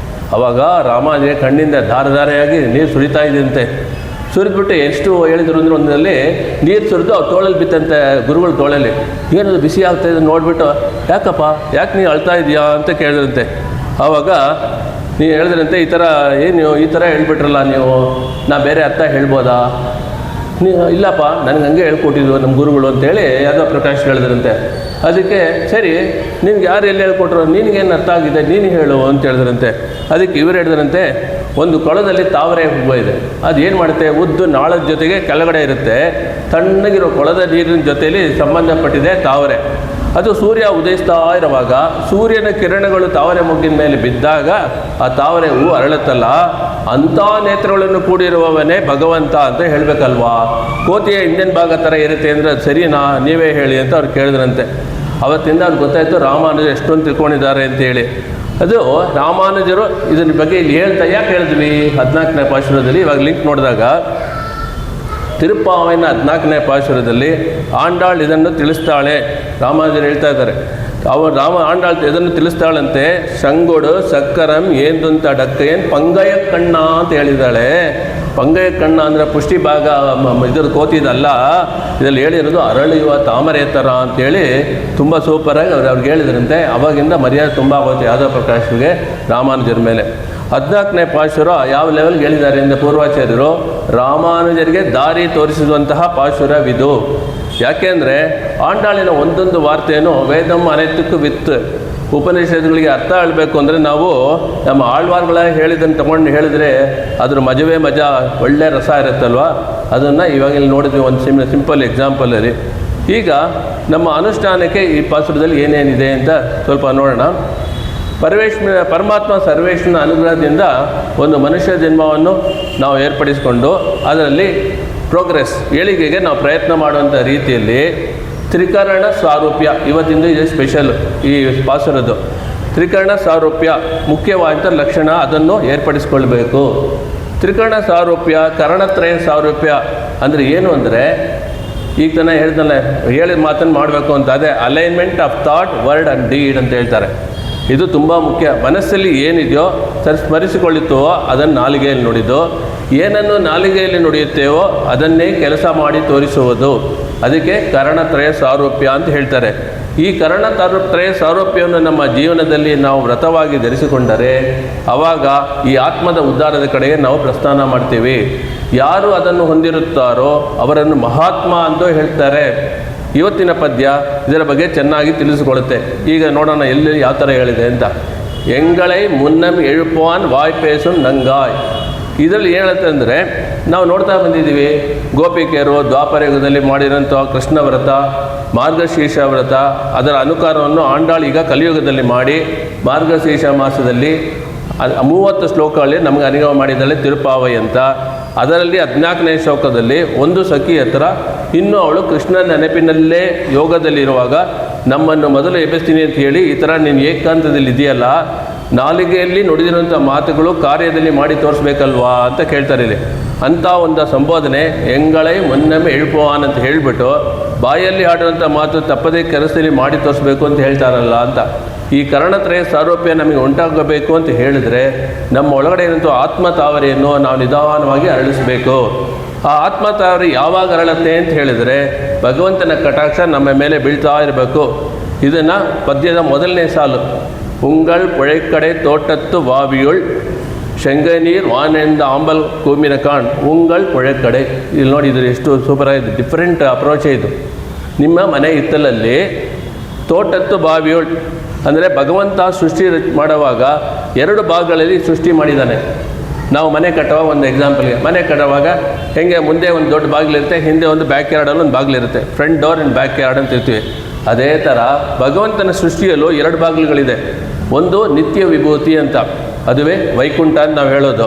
ಆವಾಗ ರಾಮಾನುಜರ ಕಣ್ಣಿಂದ ಧಾರಧಾರೆಯಾಗಿ ನೀರು ಸುರಿತಾ ಇದೆಯಂತೆ. ಸುರಿದ್ಬಿಟ್ಟು ಎಷ್ಟು ಹೇಳಿದ್ರು ಅಂದರೆ ಒಂದರಲ್ಲಿ ನೀರು ಸುರಿದು ಅವ್ರು ತೋಳಲ್ಲಿ ಬಿತ್ತಂತೆ, ಗುರುಗಳು ತೋಳಲ್ಲಿ. ಏನದು ಬಿಸಿ ಆಗ್ತಾಯಿದೆ ನೋಡಿಬಿಟ್ಟು, ಯಾಕಪ್ಪ ಯಾಕೆ ನೀನು ಅಳ್ತಾ ಇದೆಯಾ ಅಂತ ಕೇಳಿದ್ರಂತೆ. ಆವಾಗ ನೀವು ಹೇಳಿದ್ರಂತೆ, ಈ ಥರ ಏನು ಈ ಥರ ಹೇಳ್ಬಿಟ್ರಲ್ಲ ನೀವು, ನಾ ಬೇರೆ ಅರ್ಥ ಹೇಳ್ಬೋದಾ? ನೀವು ಇಲ್ಲಪ್ಪ ನನಗೆ ಹಂಗೆ ಹೇಳ್ಕೊಟ್ಟಿದ್ದು ನಮ್ಮ ಗುರುಗಳು ಅಂತೇಳಿ ಯಾದವ ಪ್ರಕಾಶ್ ಹೇಳಿದ್ರಂತೆ. ಅದಕ್ಕೆ ಸರಿ ನಿಮ್ಗೆ ಯಾರು ಎಲ್ಲಿ ಹೇಳ್ಕೊಟ್ರು, ನಿನಗೇನು ಅರ್ಥ ಆಗಿದೆ ನೀನು ಹೇಳು ಅಂತ ಹೇಳಿದ್ರಂತೆ. ಅದಕ್ಕೆ ಇವರು ಹೇಳಿದ್ರಂತೆ, ಒಂದು ಕೊಳದಲ್ಲಿ ತಾವರೆ ಹೂವು ಇದೆ, ಅದು ಏನು ಮಾಡುತ್ತೆ, ಉದ್ದು ನಾಳದ ಜೊತೆಗೆ ಕೆಳಗಡೆ ಇರುತ್ತೆ, ತಣ್ಣಗಿರೋ ಕೊಳದ ನೀರಿನ ಜೊತೆಯಲ್ಲಿ ಸಂಬಂಧಪಟ್ಟಿದೆ ತಾವರೆ. ಅದು ಸೂರ್ಯ ಉದಯಿಸ್ತಾ ಇರುವಾಗ ಸೂರ್ಯನ ಕಿರಣಗಳು ತಾವರೆ ಮೊಗ್ಗಿನ ಮೇಲೆ ಬಿದ್ದಾಗ ಆ ತಾವರೆ ಹೂವು ಅರಳುತ್ತಲ್ಲ, ಅಂಥ ನೇತ್ರಗಳನ್ನು ಕೂಡಿರುವವನೇ ಭಗವಂತ ಅಂತ ಹೇಳಬೇಕಲ್ವಾ. ಕೋತಿಯ ಹಿಂದಿನ ಭಾಗ ಥರ ಇರುತ್ತೆ ಅಂದರೆ ಅದು ಸರಿನಾ, ನೀವೇ ಹೇಳಿ ಅಂತ ಅವ್ರು ಕೇಳಿದ್ರಂತೆ. ಅವತ್ತಿಂದ ಅದು ಗೊತ್ತಾಯಿತು ರಾಮಾನುಜರು ಎಷ್ಟೊಂದು ತಿಳ್ಕೊಂಡಿದ್ದಾರೆ ಅಂತೇಳಿ. ಅದು ರಾಮಾನುಜರು ಇದರ ಬಗ್ಗೆ ಇಲ್ಲಿ ಹೇಳ್ತಾ ಯಾಕೆ ಹೇಳಿದ್ವಿ 14ನೇ ಪಾಶುರದಲ್ಲಿ. ಇವಾಗ ಲಿಂಕ್ ನೋಡಿದಾಗ ತಿರುಪ್ಪಾವೈನ 14ನೇ ಪಾಶುರದಲ್ಲಿ ಆಂಡಾಳ್ ಇದನ್ನು ತಿಳಿಸ್ತಾಳೆ. ರಾಮಾನುಜರು ಹೇಳ್ತಾ ಇದ್ದಾರೆ, ಆಂಡಾಳ್ ಇದನ್ನು ತಿಳಿಸ್ತಾಳಂತೆ, ಶಂಗೊಡು ಸಕ್ಕರಂ ಏಂದುಂತ ಡಕ್ಕಯ್ಯನ್ ಪಂಗಯ ಕಣ್ಣ ಅಂತ ಹೇಳಿದ್ದಾಳೆ. ಪಂಗಯ ಕಣ್ಣ ಅಂದರೆ ಪುಷ್ಟಿ ಭಾಗ ಇದ್ರ ಕೋತಿದಲ್ಲ, ಇದರಲ್ಲಿ ಹೇಳಿರೋದು ಅರಳಿಯುವ ತಾಮರೆ ಥರ ಅಂತೇಳಿ ತುಂಬ ಸೂಪರಾಗಿ ಅವ್ರಿಗೆ ಹೇಳಿದ್ರಂತೆ. ಅವಾಗಿಂದ ಮರ್ಯಾದೆ ತುಂಬ ಆಗುತ್ತೆ ಯಾದವ ಪ್ರಕಾಶ್ಗೆ ರಾಮಾನುಜರ ಮೇಲೆ. 14ನೇ ಪಾಶುರ ಯಾವ ಲೆವೆಲ್ಗೆ ಹೇಳಿದ್ದಾರೆ ಅಂದರೆ ಪೂರ್ವಾಚಾರ್ಯರು ರಾಮಾನುಜರಿಗೆ ದಾರಿ ತೋರಿಸಿರುವಂತಹ ಪಾಶುರವಿದು. ಯಾಕೆಂದರೆ ಆಂಡಾಳಿನ ಒಂದೊಂದು ವಾರ್ತೆಯನ್ನು ವೇದಂ ಅನೈತಿಕ ವಿತ್ ಉಪನಿಷತ್ತುಗಳಿಗೆ ಅರ್ಥ ಹೇಳಬೇಕು ಅಂದರೆ ನಾವು ನಮ್ಮ ಆಳ್ವಾರ್ಗಳ ಹೇಳಿದ್ದನ್ನು ತಗೊಂಡು ಹೇಳಿದರೆ ಅದ್ರ ಮಜವೇ ಮಜಾ, ಒಳ್ಳೆ ರಸ ಇರುತ್ತಲ್ವ. ಅದನ್ನು ಇವಾಗ ಇಲ್ಲಿ ನೋಡಿದ್ವಿ ಒಂದು ಸಿಂಪಲ್ ಎಕ್ಸಾಂಪಲಲ್ಲಿ. ಈಗ ನಮ್ಮ ಅನುಷ್ಠಾನಕ್ಕೆ ಈ ಪಾಸುರದಲ್ಲಿ ಏನೇನಿದೆ ಅಂತ ಸ್ವಲ್ಪ ನೋಡೋಣ. ಪರಮಾತ್ಮ ಸರ್ವೇಶ್ವರನ ಅನುಗ್ರಹದಿಂದ ಒಂದು ಮನುಷ್ಯ ಜನ್ಮವನ್ನು ನಾವು ಏರ್ಪಡಿಸಿಕೊಂಡು ಅದರಲ್ಲಿ ಪ್ರೋಗ್ರೆಸ್, ಏಳಿಗೆಗೆ ನಾವು ಪ್ರಯತ್ನ ಮಾಡುವಂಥ ರೀತಿಯಲ್ಲಿ ತ್ರಿಕರಣ ಸಾರೂಪ್ಯ, ಇವತ್ತಿಂದು ಇದು ಸ್ಪೆಷಲ್ ಈ ಪಾಸುರದ್ದು. ತ್ರಿಕರಣ ಸಾರೂಪ್ಯ ಮುಖ್ಯವಾದಂಥ ಲಕ್ಷಣ, ಅದನ್ನು ಏರ್ಪಡಿಸ್ಕೊಳ್ಬೇಕು. ತ್ರಿಕರಣ ಸಾರೂಪ್ಯ, ಕರಣತ್ರಯ ಸಾರೂಪ್ಯ ಅಂದರೆ ಏನು ಅಂದರೆ, ಈಗ ತಾನೇ ಹೇಳಿದ ಮಾತನ್ನು ಮಾಡಬೇಕು ಅಂತ, ಅದೇ alignment of thought, word and deed ಅಂತ ಹೇಳ್ತಾರೆ. ಇದು ತುಂಬ ಮುಖ್ಯ. ಮನಸ್ಸಲ್ಲಿ ಏನಿದೆಯೋ ಸ್ಮರಿಸಿಕೊಳ್ಳುತ್ತೋ ಅದನ್ನು ನಾಲಿಗೆಯಲ್ಲಿ ನುಡಿದು, ಏನನ್ನು ನಾಲಿಗೆಯಲ್ಲಿ ನುಡಿಯುತ್ತೇವೋ ಅದನ್ನೇ ಕೆಲಸ ಮಾಡಿ ತೋರಿಸುವುದು. ಅದಕ್ಕೆ ಕರಣತ್ರಯ ಸಾರೂಪ್ಯ ಅಂತ ಹೇಳ್ತಾರೆ. ಈ ಕರಣತ್ರಯ ಸಾರೂಪ್ಯವನ್ನು ನಮ್ಮ ಜೀವನದಲ್ಲಿ ನಾವು ವ್ರತವಾಗಿ ಧರಿಸಿಕೊಂಡರೆ ಆವಾಗ ಈ ಆತ್ಮದ ಉದ್ಧಾರದ ಕಡೆಗೆ ನಾವು ಪ್ರಸ್ಥಾನ ಮಾಡ್ತೀವಿ. ಯಾರು ಅದನ್ನು ಹೊಂದಿರುತ್ತಾರೋ ಅವರನ್ನು ಮಹಾತ್ಮ ಅಂತ ಹೇಳ್ತಾರೆ. ಇವತ್ತಿನ ಪದ್ಯ ಇದರ ಬಗ್ಗೆ ಚೆನ್ನಾಗಿ ತಿಳಿಸಿಕೊಳ್ಳುತ್ತೆ. ಈಗ ನೋಡೋಣ ಎಲ್ಲಿ ಯಾವ ಥರ ಹೇಳಿದೆ ಅಂತ. ಎಂಗಳೈ ಮುನ್ನಂ ಎಳುಪಾನ್ ವಾಯ್ಪೇಸು ನಂಗಾಯ್. ಇದರಲ್ಲಿ ಹೇಳುತ್ತೆ ಅಂದರೆ, ನಾವು ನೋಡ್ತಾ ಬಂದಿದ್ದೀವಿ ಗೋಪಿಕೆಯರು ದ್ವಾಪರ ಯುಗದಲ್ಲಿ ಮಾಡಿರೋಂಥ ಕೃಷ್ಣ ವ್ರತ, ಮಾರ್ಗಶೀರ್ಷ ವ್ರತ, ಅದರ ಅನುಕಾರವನ್ನು ಆಂಡಾಳು ಈಗ ಕಲಿಯುಗದಲ್ಲಿ ಮಾಡಿ ಮಾರ್ಗಶೀರ್ಷ ಮಾಸದಲ್ಲಿ 30 ಶ್ಲೋಕಗಳಲ್ಲಿ ನಮಗೆ ಅನುಗಮ ಮಾಡಿದ್ದಾಳೆ ತಿರುಪಾವೈ ಅಂತ. ಅದರಲ್ಲಿ 14ನೇ ಶ್ಲೋಕದಲ್ಲಿ ಒಂದು ಸಖಿ ಹತ್ರ ಇನ್ನೂ ಅವಳು ಕೃಷ್ಣನ ನೆನಪಿನಲ್ಲೇ ಯೋಗದಲ್ಲಿರುವಾಗ ನಮ್ಮನ್ನು ಮೊದಲು ಎಬ್ಬಿಸ್ತೀನಿ ಅಂತ ಹೇಳಿ, ಈ ಥರ ನೀನು ಏಕಾಂತದಲ್ಲಿ ಇದೆಯಲ್ಲ, ನಾಲಿಗೆಯಲ್ಲಿ ನುಡಿದಿರುವಂಥ ಮಾತುಗಳು ಕಾರ್ಯದಲ್ಲಿ ಮಾಡಿ ತೋರಿಸ್ಬೇಕಲ್ವಾ ಅಂತ ಕೇಳ್ತಾರೆ ಇಲ್ಲಿ. ಅಂಥ ಒಂದು ಸಂಬೋಧನೆ ಎಂಗಳೈ ಮೊನ್ನೊಮ್ಮೆ ಎಳುಪುವಾನ್ ಅಂತ ಹೇಳಿಬಿಟ್ಟು ಬಾಯಲ್ಲಿ ಆಡುವಂಥ ಮಾತು ತಪ್ಪದೇ ಕೆಲಸದಲ್ಲಿ ಮಾಡಿ ತೋರಿಸ್ಬೇಕು ಅಂತ ಹೇಳ್ತಾರಲ್ಲ ಅಂತ. ಈ ಕರಣತ್ರಯ ಸಾರೂಪ್ಯ ನಮಗೆ ಉಂಟಾಗಬೇಕು ಅಂತ ಹೇಳಿದ್ರೆ ನಮ್ಮ ಒಳಗಡೆ ಏನಂತೂ ಆತ್ಮತಾವರಿಯನ್ನು ನಾವು ನಿಧಾನವಾಗಿ ಅರಳಿಸಬೇಕು. ಆ ಆತ್ಮತಾವರಿ ಯಾವಾಗ ಅರಳುತ್ತೆ ಅಂತ ಹೇಳಿದರೆ ಭಗವಂತನ ಕಟಾಕ್ಷ ನಮ್ಮ ಮೇಲೆ ಬೀಳ್ತಾ ಇರಬೇಕು. ಇದನ್ನು ಪದ್ಯದ ಮೊದಲನೇ ಸಾಲು, ಉಂಗಳ್ ಪೊಳೆಕಡೆ ತೋಟತ್ತು ವಾವಿಯುಳ್ ಶೆಂಗನೀರ್ ವಾನೆಂದ ಆಂಬಲ್ ಕೂಮಿನ ಕಾಣ್ ಉಂಗಳ್ ಪೊಳೆಕಡೆ. ಇಲ್ಲಿ ನೋಡಿ, ಇದು ಎಷ್ಟು ಸೂಪರಾಗಿದೆ, ಡಿಫ್ರೆಂಟ್ ಅಪ್ರೋಚೇ ಇದು. ನಿಮ್ಮ ಮನೆ ಹಿತ್ತಲಲ್ಲಿ ತೋಟತ್ತು ಬಾವಿಯುಳ್ ಅಂದರೆ ಭಗವಂತ ಸೃಷ್ಟಿ ಮಾಡುವಾಗ 2 ಭಾಗಗಳಲ್ಲಿ ಸೃಷ್ಟಿ ಮಾಡಿದ್ದಾನೆ. ನಾವು ಮನೆ ಕಟ್ಟುವಾಗ ಒಂದು ಎಕ್ಸಾಂಪಲ್ಗೆ, ಮನೆ ಕಟ್ಟುವಾಗ ಹೆಂಗೆ ಮುಂದೆ ಒಂದು ದೊಡ್ಡ ಬಾಗಿಲಿರುತ್ತೆ, ಹಿಂದೆ ಒಂದು ಬ್ಯಾಕ್ ಯಾರ್ಡಲ್ಲಿ ಒಂದು ಬಾಗಿಲಿರುತ್ತೆ, front door and back yard ಅಂತ ಇರ್ತೀವಿ. ಅದೇ ಥರ ಭಗವಂತನ ಸೃಷ್ಟಿಯಲ್ಲೂ 2 ಬಾಗಿಲುಗಳಿದೆ. ಒಂದು ನಿತ್ಯ ವಿಭೂತಿ ಅಂತ, ಅದುವೇ ವೈಕುಂಠ ಅಂತ ನಾವು ಹೇಳೋದು,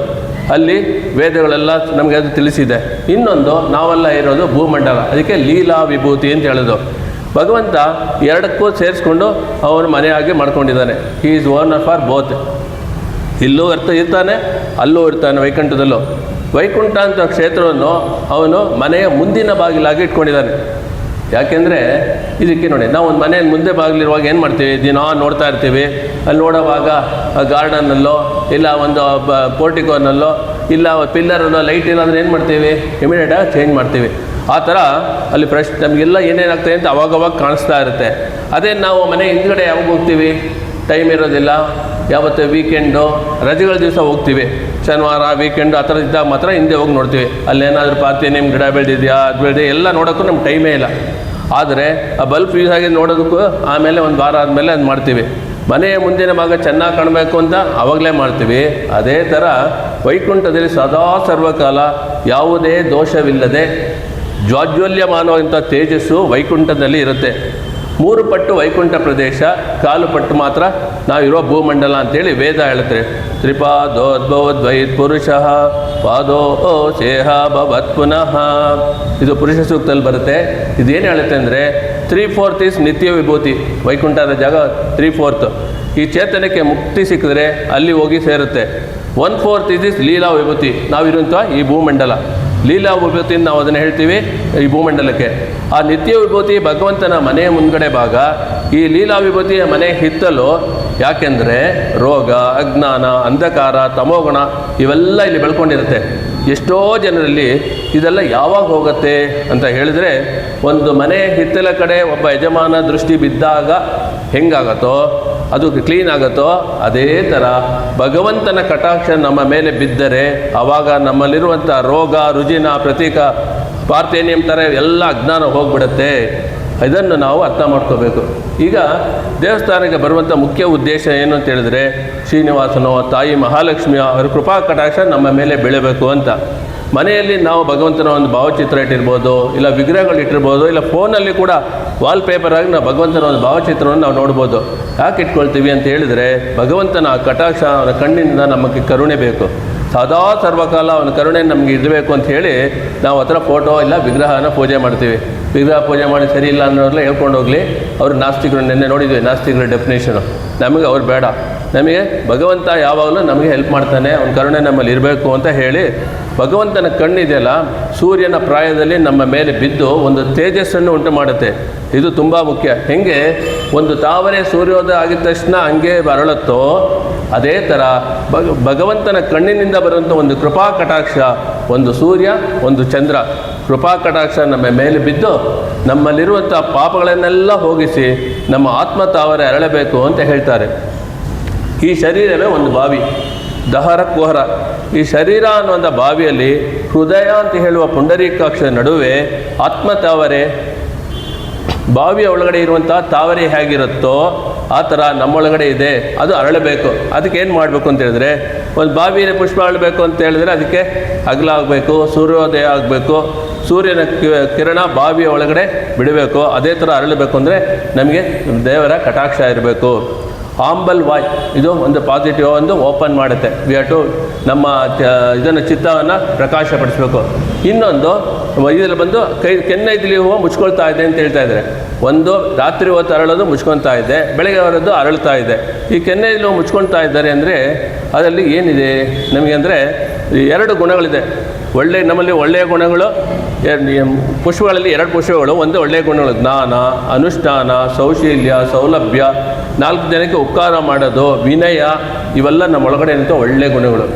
ಅಲ್ಲಿ ವೇದಗಳೆಲ್ಲ ನಮಗೆ ಅದು ತಿಳಿಸಿದೆ. ಇನ್ನೊಂದು ನಾವೆಲ್ಲ ಇರೋದು ಭೂಮಂಡಲ, ಅದಕ್ಕೆ ಲೀಲಾ ವಿಭೂತಿ ಅಂತ ಹೇಳೋದು. ಭಗವಂತ 2ಕ್ಕೂ ಸೇರಿಸ್ಕೊಂಡು ಅವನು ಮನೆಯಾಗಿ ಮಾಡ್ಕೊಂಡಿದ್ದಾನೆ. He is owner for both. ಇಲ್ಲೂ ಇರ್ತಾನೆ, ಅಲ್ಲೂ ಇರ್ತಾನೆ, ವೈಕುಂಠದಲ್ಲೂ. ವೈಕುಂಠ ಅಂತ ಕ್ಷೇತ್ರವನ್ನು ಅವನು ಮನೆಯ ಮುಂದಿನ ಬಾಗಿಲಾಗಿ ಇಟ್ಕೊಂಡಿದ್ದಾನೆ. ಯಾಕೆಂದರೆ ಇದಕ್ಕೆ ನೋಡಿ, ನಾವು ಒಂದು ಮನೆಯಲ್ಲಿ ಮುಂದೆ ಬಾಗಿಲಿರುವಾಗ ಏನು ಮಾಡ್ತೀವಿ, ದಿನ ನೋಡ್ತಾ ಇರ್ತೀವಿ. ಅಲ್ಲಿ ನೋಡೋವಾಗ ಗಾರ್ಡನ್ನಲ್ಲೋ ಇಲ್ಲ ಒಂದು ಪೋರ್ಟಿಕೋನಲ್ಲೋ ಇಲ್ಲ ಪಿಲ್ಲರಲ್ಲೋ ಲೈಟ್ ಇಲ್ಲಾಂದ್ರೆ ಏನು ಮಾಡ್ತೀವಿ, ಇಮಿಡಿಯೇಟಾಗಿ ಚೇಂಜ್ ಮಾಡ್ತೀವಿ. ಆ ಥರ ಅಲ್ಲಿ ಫ್ರೆಶ್ ನಮಗೆಲ್ಲ ಏನೇನಾಗ್ತದೆ ಅಂತ ಅವಾಗವಾಗ ಕಾಣಿಸ್ತಾ ಇರುತ್ತೆ. ಅದೇ ನಾವು ಮನೆ ಹಿಂದ್ಗಡೆ ಯಾವಾಗ ಹೋಗ್ತೀವಿ, ಟೈಮ್ ಇರೋದಿಲ್ಲ, ಯಾವತ್ತು ವೀಕೆಂಡು ರಜೆಗಳ ದಿವಸ ಹೋಗ್ತೀವಿ, ಶನಿವಾರ ವೀಕೆಂಡು ಆ ಥರ ಇದ್ದಾಗ ಮಾತ್ರ ಹಿಂದೆ ಹೋಗಿ ನೋಡ್ತೀವಿ. ಅಲ್ಲೇನಾದರೂ ಪಾತಿ ನಿಮ್ಮ ಗಿಡ ಬೆಳೆದಿದೆಯಾ, ಅದು ಬೆಳೆದಿದೆ ಎಲ್ಲ ನೋಡೋಕ್ಕೂ ನಮ್ಗೆ ಟೈಮೇ ಇಲ್ಲ. ಆದರೆ ಆ ಬಲ್ಬ್ ಯೂಸ್ ಆಗಿ ನೋಡೋದಕ್ಕೂ ಆಮೇಲೆ ಒಂದು ವಾರ ಆದಮೇಲೆ ಅದು ಮಾಡ್ತೀವಿ. ಮನೆಯ ಮುಂದಿನ ಭಾಗ ಚೆನ್ನಾಗಿ ಕಾಣಬೇಕು ಅಂತ ಆವಾಗಲೇ ಮಾಡ್ತೀವಿ. ಅದೇ ಥರ ವೈಕುಂಠದಲ್ಲಿ ಸದಾ ಸರ್ವಕಾಲ ಯಾವುದೇ ದೋಷವಿಲ್ಲದೆ ಜ್ವಾಜ್ವಲ್ಯಮಾನವಂಥ ತೇಜಸ್ಸು ವೈಕುಂಠದಲ್ಲಿ ಇರುತ್ತೆ. 3 ಪಟ್ಟು ವೈಕುಂಠ ಪ್ರದೇಶ, 4 ಪಟ್ಟು ಮಾತ್ರ ನಾವಿರೋ ಭೂಮಂಡಲ ಅಂತೇಳಿ ವೇದ ಹೇಳುತ್ತೆ. ತ್ರಿಪಾದೋದ್ಭವದ್ವೈತ್ ಪುರುಷ ಪಾದೋ ಸೇಹ ಭವತ್ ಪುನಃ. ಇದು ಪುರುಷ ಸೂಕ್ತದಲ್ಲಿ ಬರುತ್ತೆ. ಇದೇನು ಹೇಳುತ್ತೆ ಅಂದರೆ 3/4 ಈಸ್ ನಿತ್ಯ ವಿಭೂತಿ. ವೈಕುಂಠದ ಜಾಗ 3/4. ಈ ಚೇತನಕ್ಕೆ ಮುಕ್ತಿ ಸಿಕ್ಕಿದ್ರೆ ಅಲ್ಲಿ ಹೋಗಿ ಸೇರುತ್ತೆ. 1/4 ಈಸ್ ಲೀಲಾ ವಿಭೂತಿ. ನಾವಿರುವಂಥ ಈ ಭೂಮಂಡಲ ಲೀಲಾ ವಿಭೂತಿಯಿಂದ ನಾವು ಅದನ್ನು ಹೇಳ್ತೀವಿ ಈ ಭೂಮಂಡಲಕ್ಕೆ. ಆ ನಿತ್ಯ ವಿಭೂತಿ ಭಗವಂತನ ಮನೆಯ ಮುಂದ್ಗಡೆ ಭಾಗ, ಈ ಲೀಲಾ ವಿಭೂತಿಯ ಮನೆ ಹಿತ್ತಲು. ಯಾಕೆಂದರೆ ರೋಗ, ಅಜ್ಞಾನ, ಅಂಧಕಾರ, ತಮೋಗುಣ ಇವೆಲ್ಲ ಇಲ್ಲಿ ಬೆಳ್ಕೊಂಡಿರುತ್ತೆ. ಎಷ್ಟೋ ಜನರಲ್ಲಿ ಇದೆಲ್ಲ ಯಾವಾಗ ಹೋಗುತ್ತೆ ಅಂತ ಹೇಳಿದರೆ, ಒಂದು ಮನೆ ಹಿತ್ತಲ ಕಡೆ ಒಬ್ಬ ಯಜಮಾನ ದೃಷ್ಟಿ ಬಿದ್ದಾಗ ಹೆಂಗಾಗತ್ತೋ, ಅದು ಕ್ಲೀನ್ ಆಗುತ್ತೋ, ಅದೇ ಥರ ಭಗವಂತನ ಕಟಾಕ್ಷ ನಮ್ಮ ಮೇಲೆ ಬಿದ್ದರೆ ಆವಾಗ ನಮ್ಮಲ್ಲಿರುವಂಥ ರೋಗ, ರುಜಿನ, ಪ್ರತೀಕ, ಪಾರ್ಥೇನಿಯಂ ಥರ ಎಲ್ಲ ಅಜ್ಞಾನ ಹೋಗಿಬಿಡುತ್ತೆ. ಇದನ್ನು ನಾವು ಅರ್ಥ ಮಾಡ್ಕೋಬೇಕು. ಈಗ ದೇವಸ್ಥಾನಕ್ಕೆ ಬರುವಂಥ ಮುಖ್ಯ ಉದ್ದೇಶ ಏನು ಅಂತ ಹೇಳಿದ್ರೆ, ಶ್ರೀನಿವಾಸನೋ ತಾಯಿ ಮಹಾಲಕ್ಷ್ಮಿಯ ಅವರ ಕೃಪಾ ಕಟಾಕ್ಷ ನಮ್ಮ ಮೇಲೆ ಬೀಳಬೇಕು ಅಂತ. ಮನೆಯಲ್ಲಿ ನಾವು ಭಗವಂತನ ಒಂದು ಭಾವಚಿತ್ರ ಇಟ್ಟಿರ್ಬೋದು, ಇಲ್ಲ ವಿಗ್ರಹಗಳು ಇಟ್ಟಿರ್ಬೋದು, ಇಲ್ಲ ಫೋನಲ್ಲಿ ಕೂಡ ವಾಲ್ಪೇಪರಾಗಿ ನಾವು ಭಗವಂತನ ಒಂದು ಭಾವಚಿತ್ರವನ್ನು ನಾವು ನೋಡ್ಬೋದು. ಯಾಕೆ ಇಟ್ಕೊಳ್ತೀವಿ ಅಂತ ಹೇಳಿದರೆ, ಭಗವಂತನ ಕಟಾಕ್ಷ ಅವನ ಕಣ್ಣಿನಿಂದ ನಮಗೆ ಕರುಣೆ ಬೇಕು. ಸದಾ ಸರ್ವಕಾಲ ಅವನ ಕರುಣೆ ನಮಗೆ ಇರಬೇಕು ಅಂತ ಹೇಳಿ ನಾವು ಹತ್ರ ಫೋಟೋ ಇಲ್ಲ ವಿಗ್ರಹನ ಪೂಜೆ ಮಾಡ್ತೀವಿ. ವಿಗ್ರಹ ಪೂಜೆ ಮಾಡಿ ಸರಿ ಇಲ್ಲ ಅನ್ನೋರೆಲ್ಲ ಹೇಳ್ಕೊಂಡು ಹೋಗಲಿ, ಅವರು ನಾಸ್ತಿಕರು. ನಿನ್ನೆ ನೋಡಿದ್ವಿ ನಾಸ್ತಿಕರ ಡೆಫಿನೇಷನು. ನಮಗೆ ಅವ್ರು ಬೇಡ, ನಮಗೆ ಭಗವಂತ ಯಾವಾಗಲೂ ನಮಗೆ ಹೆಲ್ಪ್ ಮಾಡ್ತಾನೆ, ಅವನ ಕರುಣೆ ನಮ್ಮಲ್ಲಿ ಇರಬೇಕು ಅಂತ ಹೇಳಿ ಭಗವಂತನ ಕಣ್ಣಿದೆಯಲ್ಲ ಸೂರ್ಯನ ಪ್ರಾಯದಲ್ಲಿ ನಮ್ಮ ಮೇಲೆ ಬಿದ್ದು ಒಂದು ತೇಜಸ್ಸನ್ನು ಉಂಟು ಮಾಡುತ್ತೆ. ಇದು ತುಂಬ ಮುಖ್ಯ. ಹೆಂಗೆ ಒಂದು ತಾವರೆ ಸೂರ್ಯೋದಯ ಆಗಿದ ತಕ್ಷಣ ಹಂಗೆ ಅರಳುತ್ತೋ, ಅದೇ ಥರ ಭಗವಂತನ ಕಣ್ಣಿನಿಂದ ಬರುವಂಥ ಒಂದು ಕೃಪಾ ಕಟಾಕ್ಷ, ಒಂದು ಸೂರ್ಯ ಒಂದು ಚಂದ್ರ ಕೃಪಾ ಕಟಾಕ್ಷ ನಮ್ಮ ಮೇಲೆ ಬಿದ್ದು ನಮ್ಮಲ್ಲಿರುವಂಥ ಪಾಪಗಳನ್ನೆಲ್ಲ ಹೋಗಿಸಿ ನಮ್ಮ ಆತ್ಮ ತಾವರೆ ಅರಳಬೇಕು ಅಂತ ಹೇಳ್ತಾರೆ. ಈ ಶರೀರವೇ ಒಂದು ಬಾವಿ, ದಹರ ಕುಹರ. ಈ ಶರೀರ ಅನ್ನುವಂಥ ಬಾವಿಯಲ್ಲಿ ಹೃದಯ ಅಂತ ಹೇಳುವ ಪುಂಡರೀಕಾಕ್ಷ ನಡುವೆ ಆತ್ಮ ತಾವರೆ, ಬಾವಿಯ ಒಳಗಡೆ ಇರುವಂಥ ತಾವರೆ ಹೇಗಿರುತ್ತೋ ಆ ಥರ ನಮ್ಮೊಳಗಡೆ ಇದೆ, ಅದು ಅರಳಬೇಕು. ಅದಕ್ಕೆ ಏನು ಮಾಡಬೇಕು ಅಂತ ಹೇಳಿದ್ರೆ, ಒಂದು ಬಾವಿಯಲ್ಲಿ ಪುಷ್ಪ ಅರಳಬೇಕು ಅಂತ ಹೇಳಿದ್ರೆ ಅದಕ್ಕೆ ಅಗಲ ಆಗಬೇಕು, ಸೂರ್ಯೋದಯ ಆಗಬೇಕು, ಸೂರ್ಯನ ಕಿರಣ ಬಾವಿಯ ಒಳಗಡೆ ಬಿಡಬೇಕು. ಅದೇ ಥರ ಅರಳಬೇಕು ಅಂದರೆ ನಮಗೆ ದೇವರ ಕಟಾಕ್ಷ ಇರಬೇಕು. ಆಂಬಲ್ ವಾಯ್ ಇದು ಒಂದು ಪಾಸಿಟಿವ್, ಒಂದು ಓಪನ್ ಮಾಡುತ್ತೆ. ವಿ ಹ್ಯಾವ್ ಟು ನಮ್ಮ ಇದನ್ನು ಚಿತ್ತವನ್ನು ಪ್ರಕಾಶಪಡಿಸಬೇಕು. ಇನ್ನೊಂದು ಇದರಲ್ಲಿ ಬಂದು ಕೆನ್ನೈದಲಿ ಹೂವು ಮುಚ್ಕೊಳ್ತಾ ಇದೆ ಅಂತ ಹೇಳ್ತಾ ಇದ್ದಾರೆ. ಒಂದು ರಾತ್ರಿ ಹೊತ್ತು ಅರಳೋದು ಮುಚ್ಕೊಳ್ತಾ ಇದೆ, ಬೆಳಗ್ಗೆ ಹೊರದ್ದು ಅರಳ್ತಾ ಇದೆ. ಈ ಕೆನ್ನೈದಲಿ ಹೂವು ಮುಚ್ಕೊಳ್ತಾ ಇದ್ದಾರೆ ಅಂದರೆ ಅದರಲ್ಲಿ ಏನಿದೆ ನಮಗೆ ಅಂದರೆ ಎರಡು ಗುಣಗಳಿದೆ. ನಮ್ಮಲ್ಲಿ ಒಳ್ಳೆಯ ಗುಣಗಳು, ಪುಷ್ಪಗಳಲ್ಲಿ ಎರಡು ಪುಷ್ಪಗಳು. ಒಂದು ಒಳ್ಳೆಯ ಗುಣಗಳು ಜ್ಞಾನ, ಅನುಷ್ಠಾನ, ಸೌಶೀಲ್ಯ, ಸೌಲಭ್ಯ, 4 ಜನಕ್ಕೆ ಉಪಕಾರ ಮಾಡೋದು, ವಿನಯ, ಇವೆಲ್ಲ ನಮ್ಮ ಒಳಗಡೆ ಇರುವಂಥ ಒಳ್ಳೆಯ ಗುಣಗಳು.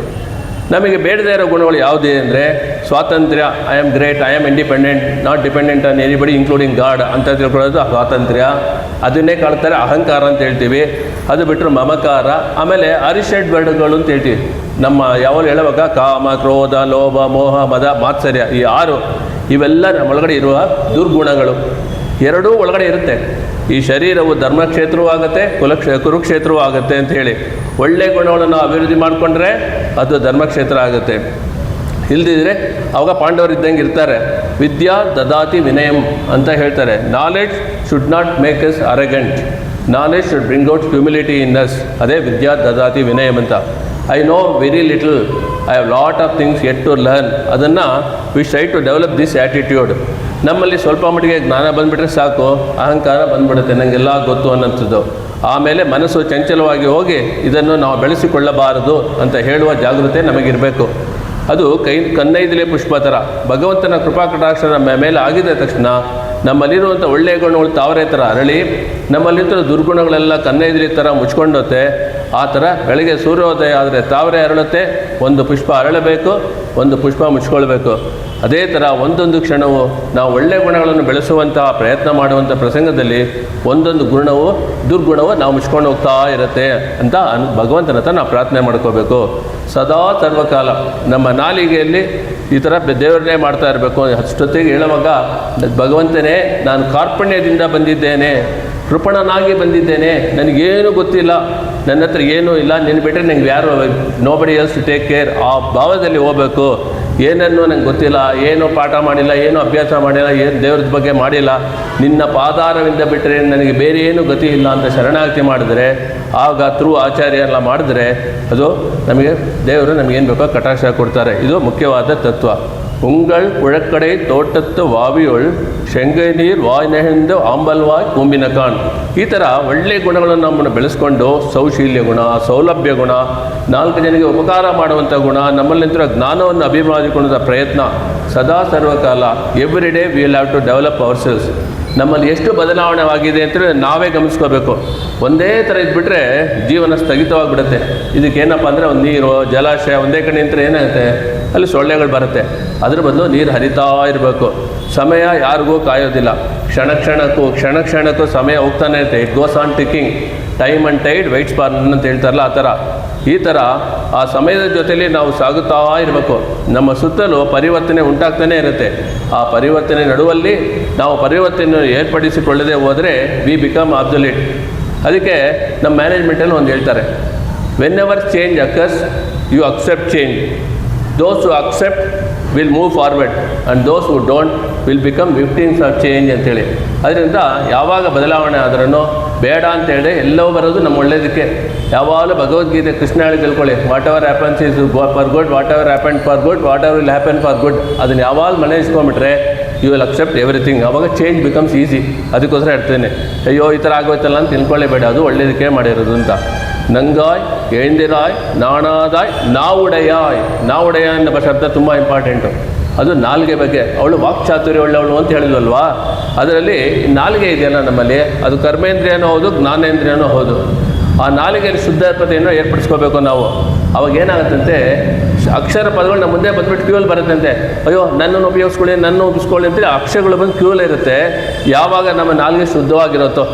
ನಮಗೆ ಬೇಡದೇ ಇರೋ ಗುಣಗಳು ಯಾವುದೇ ಅಂದರೆ ಸ್ವಾತಂತ್ರ್ಯ, I am great, I am independent, not dependent on anybody including god ಅಂತ ತಿಳ್ಕೊಳ್ಳೋದು ಸ್ವಾತಂತ್ರ್ಯ. ಅದನ್ನೇ ಕಾಳ್ತಾರೆ ಅಹಂಕಾರ ಅಂತ ಹೇಳ್ತೀವಿ. ಅದು ಬಿಟ್ಟರು ಮಮಕಾರ. ಆಮೇಲೆ ಅರಿಷಡ್ ವರ್ಡ್ಗಳು ಅಂತ ಹೇಳ್ತೀವಿ. ನಮ್ಮ ಯಾವಾಗ ಹೇಳುವಾಗ ಕಾಮ, ಕ್ರೋಧ, ಲೋಭ, ಮೋಹ, ಮದ, ಮಾತ್ಸರ್ಯ, ಈ 6 ಇವೆಲ್ಲ ನಮ್ಮೊಳಗಡೆ ಇರುವ ದುರ್ಗುಣಗಳು. ಎರಡೂ ಒಳಗಡೆ ಇರುತ್ತೆ. ಈ ಶರೀರವು ಧರ್ಮಕ್ಷೇತ್ರವೂ ಆಗುತ್ತೆ, ಕುರುಕ್ಷೇತ್ರವೂ ಆಗುತ್ತೆ ಅಂತ ಹೇಳಿ ಒಳ್ಳೆಯ ಗುಣಗಳನ್ನು ಅಭಿವೃದ್ಧಿ ಮಾಡಿಕೊಂಡ್ರೆ ಅದು ಧರ್ಮಕ್ಷೇತ್ರ ಆಗುತ್ತೆ. ಇಲ್ದಿದ್ರೆ ಅವಾಗ ಪಾಂಡವರು ಇದ್ದಂಗೆ ಇರ್ತಾರೆ. ವಿದ್ಯಾ ದದಾತಿ ವಿನಯಂ ಅಂತ ಹೇಳ್ತಾರೆ. Knowledge should not make us arrogant, knowledge should bring out humility in us. ಅದೇ ವಿದ್ಯಾ ದದಾತಿ ವಿನಯಂ ಅಂತ. I know very little, I have lot of things yet to learn. ಅದನ್ನು we try to develop this attitude. ನಮ್ಮಲ್ಲಿ ಸ್ವಲ್ಪ ಮಟ್ಟಿಗೆ ಜ್ಞಾನ ಬಂದುಬಿಟ್ರೆ ಸಾಕು, ಅಹಂಕಾರ ಬಂದುಬಿಡುತ್ತೆ, ನನಗೆಲ್ಲ ಗೊತ್ತು ಅನ್ನೋಂಥದ್ದು. ಆಮೇಲೆ ಮನಸ್ಸು ಚಂಚಲವಾಗಿ ಹೋಗಿ ಇದನ್ನು ನಾವು ಬೆಳೆಸಿಕೊಳ್ಳಬಾರದು ಅಂತ ಹೇಳುವ ಜಾಗೃತೆ ನಮಗಿರಬೇಕು. ಅದು ಕನ್ನೈದಲೆ ಪುಷ್ಪ ಥರ ಭಗವಂತನ ಕೃಪಾ ಕಟಾಕ್ಷ ನಮ್ಮ ಮೇಲೆ ಆಗಿದ ತಕ್ಷಣ ನಮ್ಮಲ್ಲಿರುವಂಥ ಒಳ್ಳೆಯ ಗುಣಗಳು ತಾವರೆ ಥರ ಅರಳಿ, ನಮ್ಮಲ್ಲಿರೋ ದುರ್ಗುಣಗಳೆಲ್ಲ ಕನ್ನೈದಲಿ ಥರ ಮುಚ್ಕೊಂಡುತ್ತೆ. ಆ ಥರ ಬೆಳಗ್ಗೆ ಸೂರ್ಯೋದಯ ಆದರೆ ತಾವರೆ ಅರಳುತ್ತೆ, ಒಂದು ಪುಷ್ಪ ಅರಳಬೇಕು, ಒಂದು ಪುಷ್ಪ ಮುಚ್ಕೊಳ್ಬೇಕು. ಅದೇ ಥರ ಒಂದೊಂದು ಕ್ಷಣವು ನಾವು ಒಳ್ಳೆಯ ಗುಣಗಳನ್ನು ಬೆಳೆಸುವಂತಹ ಪ್ರಯತ್ನ ಮಾಡುವಂಥ ಪ್ರಸಂಗದಲ್ಲಿ ಒಂದೊಂದು ಗುಣವು ದುರ್ಗುಣವು ನಾವು ಮುಚ್ಕೊಂಡು ಹೋಗ್ತಾ ಇರುತ್ತೆ ಅಂತ ಭಗವಂತನ ಹತ್ರ ನಾವು ಪ್ರಾರ್ಥನೆ ಮಾಡ್ಕೋಬೇಕು. ಸದಾ ಸರ್ವಕಾಲ ನಮ್ಮ ನಾಲಿಗೆಯಲ್ಲಿ ಈ ಥರ ದೇವರನ್ನೇ ಮಾಡ್ತಾ ಇರಬೇಕು. ಅಷ್ಟೊತ್ತಿಗೆ ಹೇಳುವಾಗ ಭಗವಂತನೇ ನಾನು ಕಾರ್ಪಣ್ಯದಿಂದ ಬಂದಿದ್ದೇನೆ, ಕೃಪಣನಾಗಿ ಬಂದಿದ್ದೇನೆ, ನನಗೇನು ಗೊತ್ತಿಲ್ಲ, ನನ್ನ ಹತ್ರ ಏನೂ ಇಲ್ಲ, ನಿನ್ನ ಬಿಟ್ಟರೆ ನಂಗೆ ಯಾರು nobody else to take care. ಆ ಭಾವದಲ್ಲಿ ಹೋಗಬೇಕು. ಏನನ್ನೂ ನಂಗೆ ಗೊತ್ತಿಲ್ಲ, ಏನೂ ಪಾಠ ಮಾಡಿಲ್ಲ, ಏನೂ ಅಭ್ಯಾಸ ಮಾಡಿಲ್ಲ, ಏನು ದೇವ್ರದ ಬಗ್ಗೆ ಮಾಡಿಲ್ಲ, ನಿನ್ನ ಪಾದಾರವಿಂದ ಬಿಟ್ಟರೆ ನನಗೆ ಬೇರೆ ಏನೂ ಗತಿ ಇಲ್ಲ ಅಂತ ಶರಣಾಗತಿ ಮಾಡಿದ್ರೆ, ಆಗ ಥ್ರೂ ಆಚಾರ್ಯ ಎಲ್ಲ ಮಾಡಿದ್ರೆ ಅದು ನಮಗೆ ದೇವರು ನಮಗೇನು ಬೇಕೋ ಕಟಾಕ್ಷ ಕೊಡ್ತಾರೆ. ಇದು ಮುಖ್ಯವಾದ ತತ್ವ. ಉಂಗಳ್ ಪುഴಕ್ಕಡೆ ತೋಟತ್ತು ವಾವಿಯೊಳ್ ಶೆಂಗೈ ನೀರು ವಾಯ್ನೆಹಿಂದು ಆಂಬಲ್ವಾಯ್ ಕೂಂಬಿನ ಕಾಣ್. ಈ ಥರ ಒಳ್ಳೆಯ ಗುಣಗಳನ್ನು ನಮ್ಮನ್ನು ಬೆಳೆಸ್ಕೊಂಡು ಸೌಶೀಲ್ಯ ಗುಣ, ಸೌಲಭ್ಯ ಗುಣ, 4 ಜನರಿಗೆ ಉಪಕಾರ ಮಾಡುವಂಥ ಗುಣ, ನಮ್ಮಲ್ಲಿಂದ ಜ್ಞಾನವನ್ನು ಅಭಿಮಾನಿಕೊಳ್ಳುವ ಪ್ರಯತ್ನ ಸದಾ ಸರ್ವಕಾಲ. Every day we will have to develop ourselves. ನಮ್ಮಲ್ಲಿ ಎಷ್ಟು ಬದಲಾವಣೆವಾಗಿದೆ ಅಂತೇಳಿ ನಾವೇ ಗಮನಿಸ್ಕೋಬೇಕು. ಒಂದೇ ಥರ ಇದ್ಬಿಟ್ರೆ ಜೀವನ ಸ್ಥಗಿತವಾಗಿಬಿಡುತ್ತೆ. ಇದಕ್ಕೇನಪ್ಪ ಅಂದರೆ ಒಂದು ನೀರು, ಜಲಾಶಯ ಒಂದೇ ಕಡೆ ನಿಂತರೆ ಏನಾಗುತ್ತೆ, ಅಲ್ಲಿ ಸೊಳ್ಳೆಗಳು ಬರುತ್ತೆ. ಅದ್ರ ಬದಲು ನೀರು ಹರಿತಾ ಇರಬೇಕು. ಸಮಯ ಯಾರಿಗೂ ಕಾಯೋದಿಲ್ಲ. ಕ್ಷಣ ಕ್ಷಣಕ್ಕೂ ಸಮಯ ಹೋಗ್ತಾನೆ ಇರುತ್ತೆ. It goes on ticking. Time and tide waits for none ಅಂತ ಹೇಳ್ತಾರಲ್ಲ, ಆ ಥರ. ಈ ಥರ ಆ ಸಮಯದ ಜೊತೆಲಿ ನಾವು ಸಾಗುತ್ತಾ ಇರಬೇಕು. ನಮ್ಮ ಸುತ್ತಲೂ ಪರಿವರ್ತನೆ ಉಂಟಾಗ್ತಾನೆ ಇರುತ್ತೆ. ಆ ಪರಿವರ್ತನೆ ನಡುವಲ್ಲಿ ನಾವು ಪರಿವರ್ತನೆಯನ್ನು ಏರ್ಪಡಿಸಿಕೊಳ್ಳದೆ ಹೋದರೆ ವಿ ಬಿಕಮ್ ಆಬ್ಸೊಲ್ಯೂಟ್. ಅದಕ್ಕೆ ನಮ್ಮ ಮ್ಯಾನೇಜ್ಮೆಂಟಲ್ಲಿ ಒಂದು ಹೇಳ್ತಾರೆ, whenever change occurs you accept change. Those who accept will move forward and those who don't will become victims of change ಅಂತೇಳಿ. ಅದರಿಂದ ಯಾವಾಗ ಬದಲಾವಣೆ ಆದ್ರೂ ಬೇಡ ಅಂತೇಳಿ ಎಲ್ಲವೂ ಬರೋದು ನಮ್ಮ ಒಳ್ಳೇದಕ್ಕೆ. ಯಾವಾಗಲೂ ಭಗವದ್ಗೀತೆ ಕೃಷ್ಣ ಹೇಳಿ ತಿಳ್ಕೊಳ್ಳಿ, what ever happens is for good, what ever happen for good, what ever will happen for good. ಅದನ್ನು ಯಾವಾಗ ಮನೆ ಇಸ್ಕೊಂಡ್ಬಿಟ್ರೆ ಯು ವಿಲ್ ಅಕ್ಸೆಪ್ಟ್ ಎವ್ರಿಥಿಂಗ್. ಆವಾಗ ಚೇಂಜ್ ಬಿಕಮ್ಸ್ ಈಸಿ. ಅದಕ್ಕೋಸ್ಕರ ಹೇಳ್ತೇನೆ, ಅಯ್ಯೋ ಈ ಥರ ಆಗೋಯ್ತಲ್ಲ ಅಂತ ತಿಳ್ಕೊಳ್ಳೇಬೇಡ, ಅದು ಒಳ್ಳೇದಕ್ಕೆ ಮಾಡಿರೋದು ಅಂತ. ನಂಗಾಯ್ ಎಳ್ದಿರಾಯ್ ನಾಣಾದಾಯ್ ನಾವುಡೆಯಾಯ್. ನಾವುಡೆಯ ಅನ್ನೋ ಶಬ್ದ ತುಂಬ ಇಂಪಾರ್ಟೆಂಟು. ಅದು ನಾಲ್ಗೆ ಬಗ್ಗೆ. ಅವಳು ವಾಕ್ಚಾತುರ್ಯ ಒಳ್ಳೆಯವಳು ಅಂತ ಹೇಳಿದ್ವಲ್ವಾ, ಅದರಲ್ಲಿ ನಾಲ್ಗೆ ಇದೆಯಲ್ಲ ನಮ್ಮಲ್ಲಿ, ಅದು ಕರ್ಮೇಂದ್ರಿಯನೂ ಹೌದು, ಜ್ಞಾನೇಂದ್ರಿಯನೂ ಹೌದು. ಆ ನಾಲಿಗೆಯಲ್ಲಿ ಶುದ್ಧತೆಯನ್ನು ಏರ್ಪಡಿಸ್ಕೋಬೇಕು ನಾವು. ಅವಾಗ ಏನಾಗುತ್ತಂತೆ, ಅಕ್ಷರ ಪದಗಳು ನಮ್ಮ ಮುಂದೆ ಬಂದುಬಿಟ್ಟು ಕ್ಯೂವಲ್ಲಿ ಬರುತ್ತಂತೆ. ಅಯ್ಯೋ ನನ್ನನ್ನು ಉಪಯೋಗಿಸ್ಕೊಳ್ಳಿ ಅಂತೇಳಿ ಅಕ್ಷರಗಳು ಬಂದು ಕ್ಯೂವಲ್ಲಿ ಇರುತ್ತೆ. ಯಾವಾಗ ನಮ್ಮ ನಾಲಿಗೆ ಶುದ್ಧವಾಗಿರುತ್ತೋ,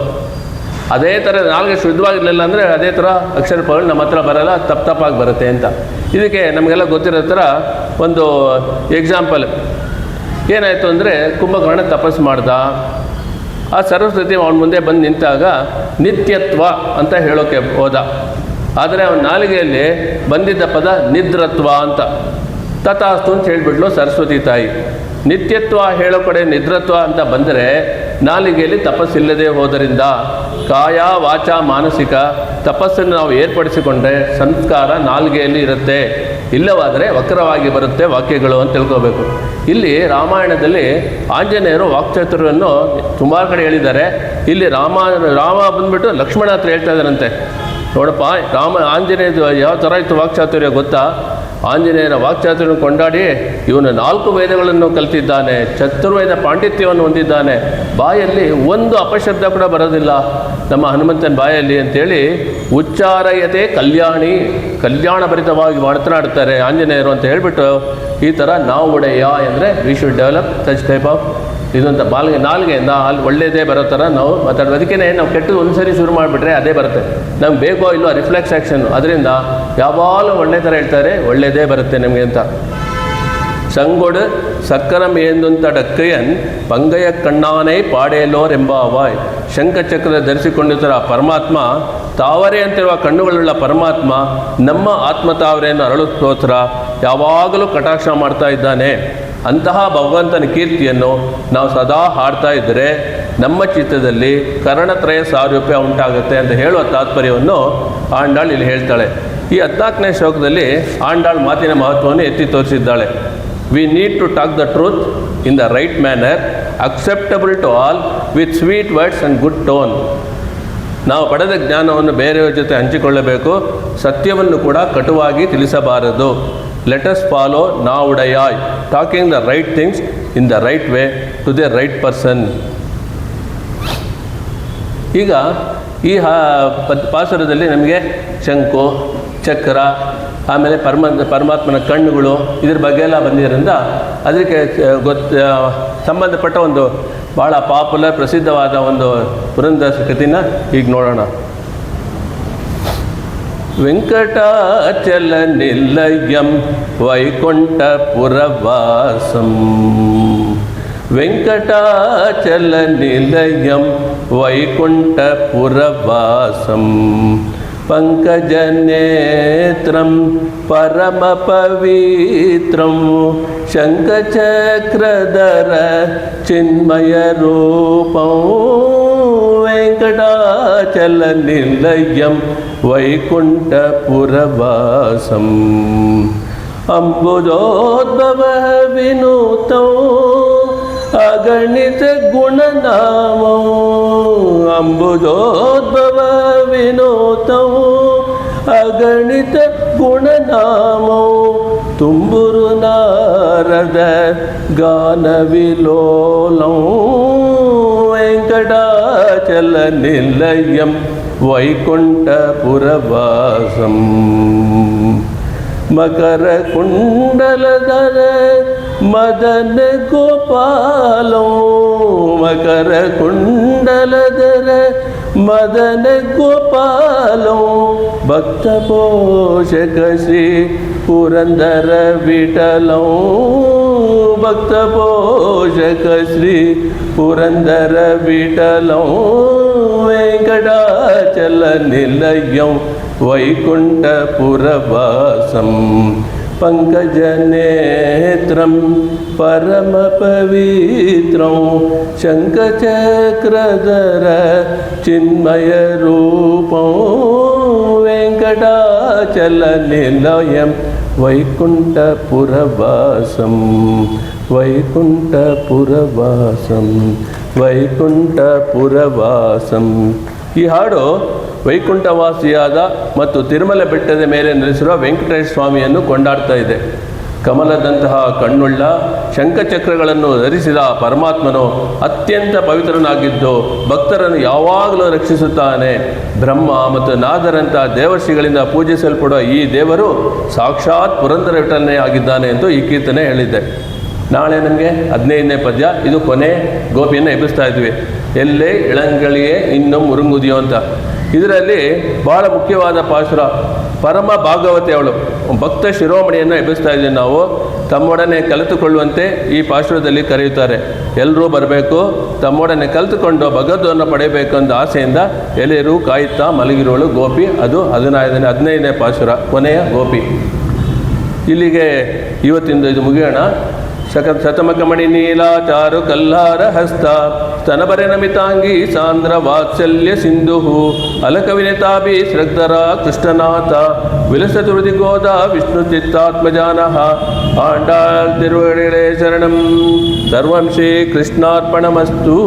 ಅದೇ ಥರ ನಾಲ್ಗೆ ಶುದ್ಧವಾಗಿರಲಿಲ್ಲ ಅಂದರೆ ಅದೇ ಥರ ಅಕ್ಷರ ಪದಗಳು ನಮ್ಮ ಹತ್ರ ಬರೋಲ್ಲ, ತಪ್ಪಾಗಿ ಬರುತ್ತೆ ಅಂತ. ಇದಕ್ಕೆ ನಮಗೆಲ್ಲ ಗೊತ್ತಿರೋ ಥರ ಒಂದು ಎಕ್ಸಾಂಪಲ್ ಏನಾಯಿತು ಅಂದರೆ, ಕುಂಭಕರ್ಣ ತಪಸ್ಸು ಮಾಡ್ದ. ಆ ಸರಸ್ವತಿ ಅವನ ಮುಂದೆ ಬಂದು ನಿಂತಾಗ ನಿತ್ಯತ್ವ ಅಂತ ಹೇಳೋಕ್ಕೆ ಹೋದ. ಆದರೆ ಅವನ ನಾಲಿಗೆಯಲ್ಲಿ ಬಂದಿದ್ದ ಪದ ನಿದ್ರತ್ವ ಅಂತ. ತಥಾಸ್ತು ಅಂತ ಹೇಳಿಬಿಟ್ಲು ಸರಸ್ವತಿ ತಾಯಿ. ನಿತ್ಯತ್ವ ಹೇಳೋ ಕಡೆ ನಿದ್ರತ್ವ ಅಂತ ಬಂದರೆ ನಾಲಿಗೆಯಲ್ಲಿ ತಪಸ್ಸಿಲ್ಲದೆ ಹೋದರಿಂದ ಕಾಯ ವಾಚ ಮಾನಸಿಕ ತಪಸ್ಸನ್ನು ನಾವು ಏರ್ಪಡಿಸಿಕೊಂಡ್ರೆ ಸಂಸ್ಕಾರ ನಾಲಿಗೆಯಲ್ಲಿ ಇರುತ್ತೆ. ಇಲ್ಲವಾದರೆ ವಕ್ರವಾಗಿ ಬರುತ್ತೆ ವಾಕ್ಯಗಳು ಅಂತ ತಿಳ್ಕೋಬೇಕು. ಇಲ್ಲಿ ರಾಮಾಯಣದಲ್ಲಿ ಆಂಜನೇಯರು ವಾಕ್ಚಾತುರ್ಯವನ್ನು ಸುಮಾರು ಕಡೆ ಹೇಳಿದ್ದಾರೆ. ಇಲ್ಲಿ ರಾಮ ಬಂದುಬಿಟ್ಟು ಲಕ್ಷ್ಮಣ ಹತ್ರ ಹೇಳ್ತಾ ಇದ್ದಾರಂತೆ, ನೋಡಪ್ಪ ಆಂಜನೇಯದು ಯಾವ ಥರ ಇತ್ತು ವಾಕ್ಚಾತುರ್ಯ ಗೊತ್ತಾ? ಆಂಜನೇಯರ ವಾಕ್ಚಾತುರ್ಯವನ್ನು ಕೊಂಡಾಡಿ ಇವನು 4 ವೇದಗಳನ್ನು ಕಲಿತಿದ್ದಾನೆ, ಚತುರ್ವೇದ ಪಾಂಡಿತ್ಯವನ್ನು ಹೊಂದಿದ್ದಾನೆ, ಬಾಯಲ್ಲಿ ಒಂದು ಅಪಶಬ್ದ ಕೂಡ ಬರೋದಿಲ್ಲ ನಮ್ಮ ಹನುಮಂತನ ಬಾಯಲ್ಲಿ ಅಂತೇಳಿ ಉಚ್ಚಾರಯತೆ ಕಲ್ಯಾಣ ಭರಿತವಾಗಿ ಮಾತನಾಡ್ತಾರೆ ಆಂಜನೇಯರು ಅಂತ ಹೇಳಿಬಿಟ್ಟು, ಈ ಥರ ನಾವು ಒಡೆಯ ಅಂದರೆ we should develop such type of ಇದಂತ ನಾಲ್ಗೆಯಿಂದ ಅಲ್ಲಿ ಒಳ್ಳೆಯದೇ ಬರೋ ಥರ ನಾವು ಮಾತಾಡೋದು. ಅದಕ್ಕೇ ನಾವು ಕೆಟ್ಟದ್ದು ಒಂದು ಸರಿ ಶುರು ಮಾಡಿಬಿಟ್ರೆ ಅದೇ ಬರುತ್ತೆ. ನಮ್ಗೆ ಬೇಕೋ ಇಲ್ಲೋ ರಿಫ್ಲೆಕ್ಸ್ ಆ್ಯಕ್ಷನ್ನು. ಅದರಿಂದ ಯಾವಾಗಲೂ ಒಳ್ಳೆ ಥರ ಹೇಳ್ತಾರೆ, ಒಳ್ಳೆಯದೇ ಬರುತ್ತೆ ನಮಗೆ ಅಂತ. ಸಂಗೊಡು ಸಕ್ಕರಂ ಏಂದುಂತಡಕ್ಕಯ್ಯನ್ ಪಂಗಯ ಕಣ್ಣಾನೇ ಪಾಡೇಲೋರ್ ಎಂಬ ಅವಾಯ್. ಶಂಖಚಕ್ರ ಧರಿಸಿಕೊಂಡಿರ್ತಾರ ಪರಮಾತ್ಮ, ತಾವರೆ ಅಂತಿರುವ ಕಣ್ಣುಗಳುಳ್ಳ ಪರಮಾತ್ಮ ನಮ್ಮ ಆತ್ಮ ತಾವರೆಯನ್ನು ಅರಳಿಸೋಸ್ಕರ ಯಾವಾಗಲೂ ಕಟಾಕ್ಷ ಮಾಡ್ತಾ ಇದ್ದಾನೆ. ಅಂತಹ ಭಗವಂತನ ಕೀರ್ತಿಯನ್ನು ನಾವು ಸದಾ ಹಾಡ್ತಾ ಇದ್ದರೆ ನಮ್ಮ ಚಿತ್ತದಲ್ಲಿ ಕರ್ಣತ್ರಯ ಸಾರೂಪ್ಯ ಉಂಟಾಗುತ್ತೆ ಅಂತ ಹೇಳುವ ತಾತ್ಪರ್ಯವನ್ನು ಆಂಡಾಳ್ ಇಲ್ಲಿ ಹೇಳ್ತಾಳೆ. ಈ 14ನೇ ಶ್ಲೋಕದಲ್ಲಿ ಆಂಡಾಳ್ ಮಾತಿನ ಮಹತ್ವವನ್ನು ಎತ್ತಿ ತೋರಿಸಿದ್ದಾಳೆ. We need to talk the truth in the right manner, acceptable to all, with sweet words and good tone. ನಾವು ಪಡೆದ ಜ್ಞಾನವನ್ನು ಬೇರೆಯವರ ಜೊತೆ ಹಂಚಿಕೊಳ್ಳಬೇಕು, ಸತ್ಯವನ್ನು ಕೂಡ ಕಟುವಾಗಿ ತಿಳಿಸಬಾರದು. ಲೆಟ್ ಅಸ್ ಫಾಲೋ ನಾವುಡೆಯಾಯ್, talking the right things in the right way to the right person. ಈಗ ಈ ಪಾಸುರದಲ್ಲಿ ನಮಗೆ ಶಂಕು ಚಕ್ರ ಆಮೇಲೆ ಪರಮಾತ್ಮನ ಕಣ್ಣುಗಳು ಇದ್ರ ಬಗ್ಗೆ ಎಲ್ಲ ಬಂದಿರೋದ್ರಿಂದ ಅದಕ್ಕೆ ಸಂಬಂಧಪಟ್ಟ ಒಂದು ಭಾಳ ಪಾಪ್ಯುಲರ್ ಪ್ರಸಿದ್ಧವಾದ ಒಂದು ಪುರಂದರ ಕೃತಿನ ಈಗ ನೋಡೋಣ. ವೆಂಕಟಾಚಲ ನಿಲಯಂ ವೈಕುಂಠಪುರವಾಸಂ, ವೆಂಕಟಾಚಲ ನಿಲಯಂ ವೈಕುಂಠಪುರವಾಸಂ, ಪಂಕಜನೇತ್ರಂ ಪರಮ ಪವಿತ್ರಂ, ಶಂಖಚಕ್ರಧರ ಚಿನ್ಮಯ ರೂಪಂ, ವೆಂಕಟಾಚಲ ನಿಲಯಂ ವೈಕುಂಠಪುರವಾಸಂ. ಅಂಬುಜೋದ್ಭವ ವಿನೂತಂ ಅಗಣಿತ ಗುಣನಾಮಂ, ಅಂಬುಜೋದ್ಭವ ವಿನೂತಂ ಅಗಣಿತ ಗುಣನಾಮಂ, ತುಂಬುರು ನಾರದ ಗಾನವಿಲೋಲಂ, ವೆಂಕಟಾಚಲ ನಿಲಯಂ ವೈಕುಂಠಪುರವಾಸಂ. ಮಕರ ಕುಂಡಲಧರ ಮದನ ಗೋಪಾಲಂ, ಮಕರ ಕುಂಡಲಧರ ಮದನ ಗೋಪಾಲಂ, ಭಕ್ತ ಪೋಷಕ ಶ್ರೀ ಪುರಂದರ ವಿಠಲಂ, ಭಕ್ತ ಪೋಷಕ ಶ್ರೀ ಪುರಂದರ ವಿಠಲಂ, ವೆಂಕಟಾಚಲ ನಿಲಯಂ ವೈಕುಂಠಪುರವಾಸಂ. ಪಂಕಜನೇತ್ರಂ ಪರಮಪವಿತ್ರಂ ಶಂಖಚಕ್ರಧರ ಚಿನ್ಮಯರೂಪಂ ವೆಂಕಟಾಚಲನಿಲಯಂ ವೈಕುಂಠಪುರವಾಸಂ ವೈಕುಂಠಪುರವಾಸಂ ವೈಕುಂಠಪುರವಾಸಂ. ಈ ಹಾಡು ವೈಕುಂಠವಾಸಿಯಾದ ಮತ್ತು ತಿರುಮಲ ಬೆಟ್ಟದ ಮೇಲೆ ನೆಲೆಸಿರುವ ವೆಂಕಟೇಶ್ವರ ಸ್ವಾಮಿಯನ್ನು ಕೊಂಡಾಡ್ತಾ ಇದೆ. ಕಮಲದಂತಹ ಕಣ್ಣುಳ್ಳ ಶಂಖಚಕ್ರಗಳನ್ನು ಧರಿಸಿದ ಪರಮಾತ್ಮನು ಅತ್ಯಂತ ಪವಿತ್ರನಾಗಿದ್ದು ಭಕ್ತರನ್ನು ಯಾವಾಗಲೂ ರಕ್ಷಿಸುತ್ತಾನೆ. ಬ್ರಹ್ಮ ಮತ್ತು ನಾದರಂಥ ದೇವರ್ಷಿಗಳಿಂದ ಪೂಜಿಸಲ್ಪಡುವ ಈ ದೇವರು ಸಾಕ್ಷಾತ್ ಪುರಂದರ ವಿಠಲನೇ ಆಗಿದ್ದಾನೆ ಎಂದು ಈ ಕೀರ್ತನೆ ಹೇಳಿದ್ದೆ. ನಾಳೆ ನಮಗೆ 15ನೇ ಪದ್ಯ. ಇದು ಕೊನೆ ಗೋಪಿಯನ್ನು ಎಬ್ಬಿಸ್ತಾ ಇದ್ವಿ. ಎಲ್ಲೇ ಇಳಂಗಳಿಯೇ ಇನ್ನು ಮುರುಂಗುದಿಯೋ ಅಂತ. ಇದರಲ್ಲಿ ಬಹಳ ಮುಖ್ಯವಾದ ಪಾಶುರ. ಪರಮ ಭಾಗವತಿ ಅವಳು ಭಕ್ತ ಶಿರೋಮಣಿಯನ್ನು ಎಬ್ಬಿಸ್ತಾ ಇದ್ದೀವಿ ನಾವು. ತಮ್ಮೊಡನೆ ಕಲಿತುಕೊಳ್ಳುವಂತೆ ಈ ಪಾಶುರದಲ್ಲಿ ಕರೆಯುತ್ತಾರೆ. ಎಲ್ಲರೂ ಬರಬೇಕು, ತಮ್ಮೊಡನೆ ಕಲಿತುಕೊಂಡು ಭಗವದ್ವನ್ನು ಪಡೆಯಬೇಕು ಅಂತ ಆಸೆಯಿಂದ ಎಲೆಯರು ಕಾಯುತ್ತಾ ಮಲಗಿರುವಳು ಗೋಪಿ. ಅದು 15ನೇ ಪಾಶುರ, ಕೊನೆಯ ಗೋಪಿ. ಇಲ್ಲಿಗೆ ಇವತ್ತಿಂದು ಇದು ಮುಗಿಯೋಣ. ಶತಮಕಮಣಿ ನೀಲಾಚಾರು ಕಲ್ಲಾರ ಹಸ್ತ ಸ್ತನಬರೆ ನಮಿತಾಂಗಿ ಸಾಂದ್ರ ವಾತ್ಸಲ್ಯ ಸಿಂಧು ಅಲಕವಿನತಾಭಿ ಶ್ರದ್ಧರ ಕೃಷ್ಣನಾಥ ವಿಲಸತು ಹೃದಿ ಗೋದ ವಿಷ್ಣು ಚಿತ್ತಾತ್ಮಜಾನಃ ಆಂಡಾಳ್ ತಿರುವಡಿಗಳೇ ಶರಣಂ. ಸರ್ವಂ ಶ್ರೀ ಕೃಷ್ಣಾರ್ಪಣಮಸ್ತು.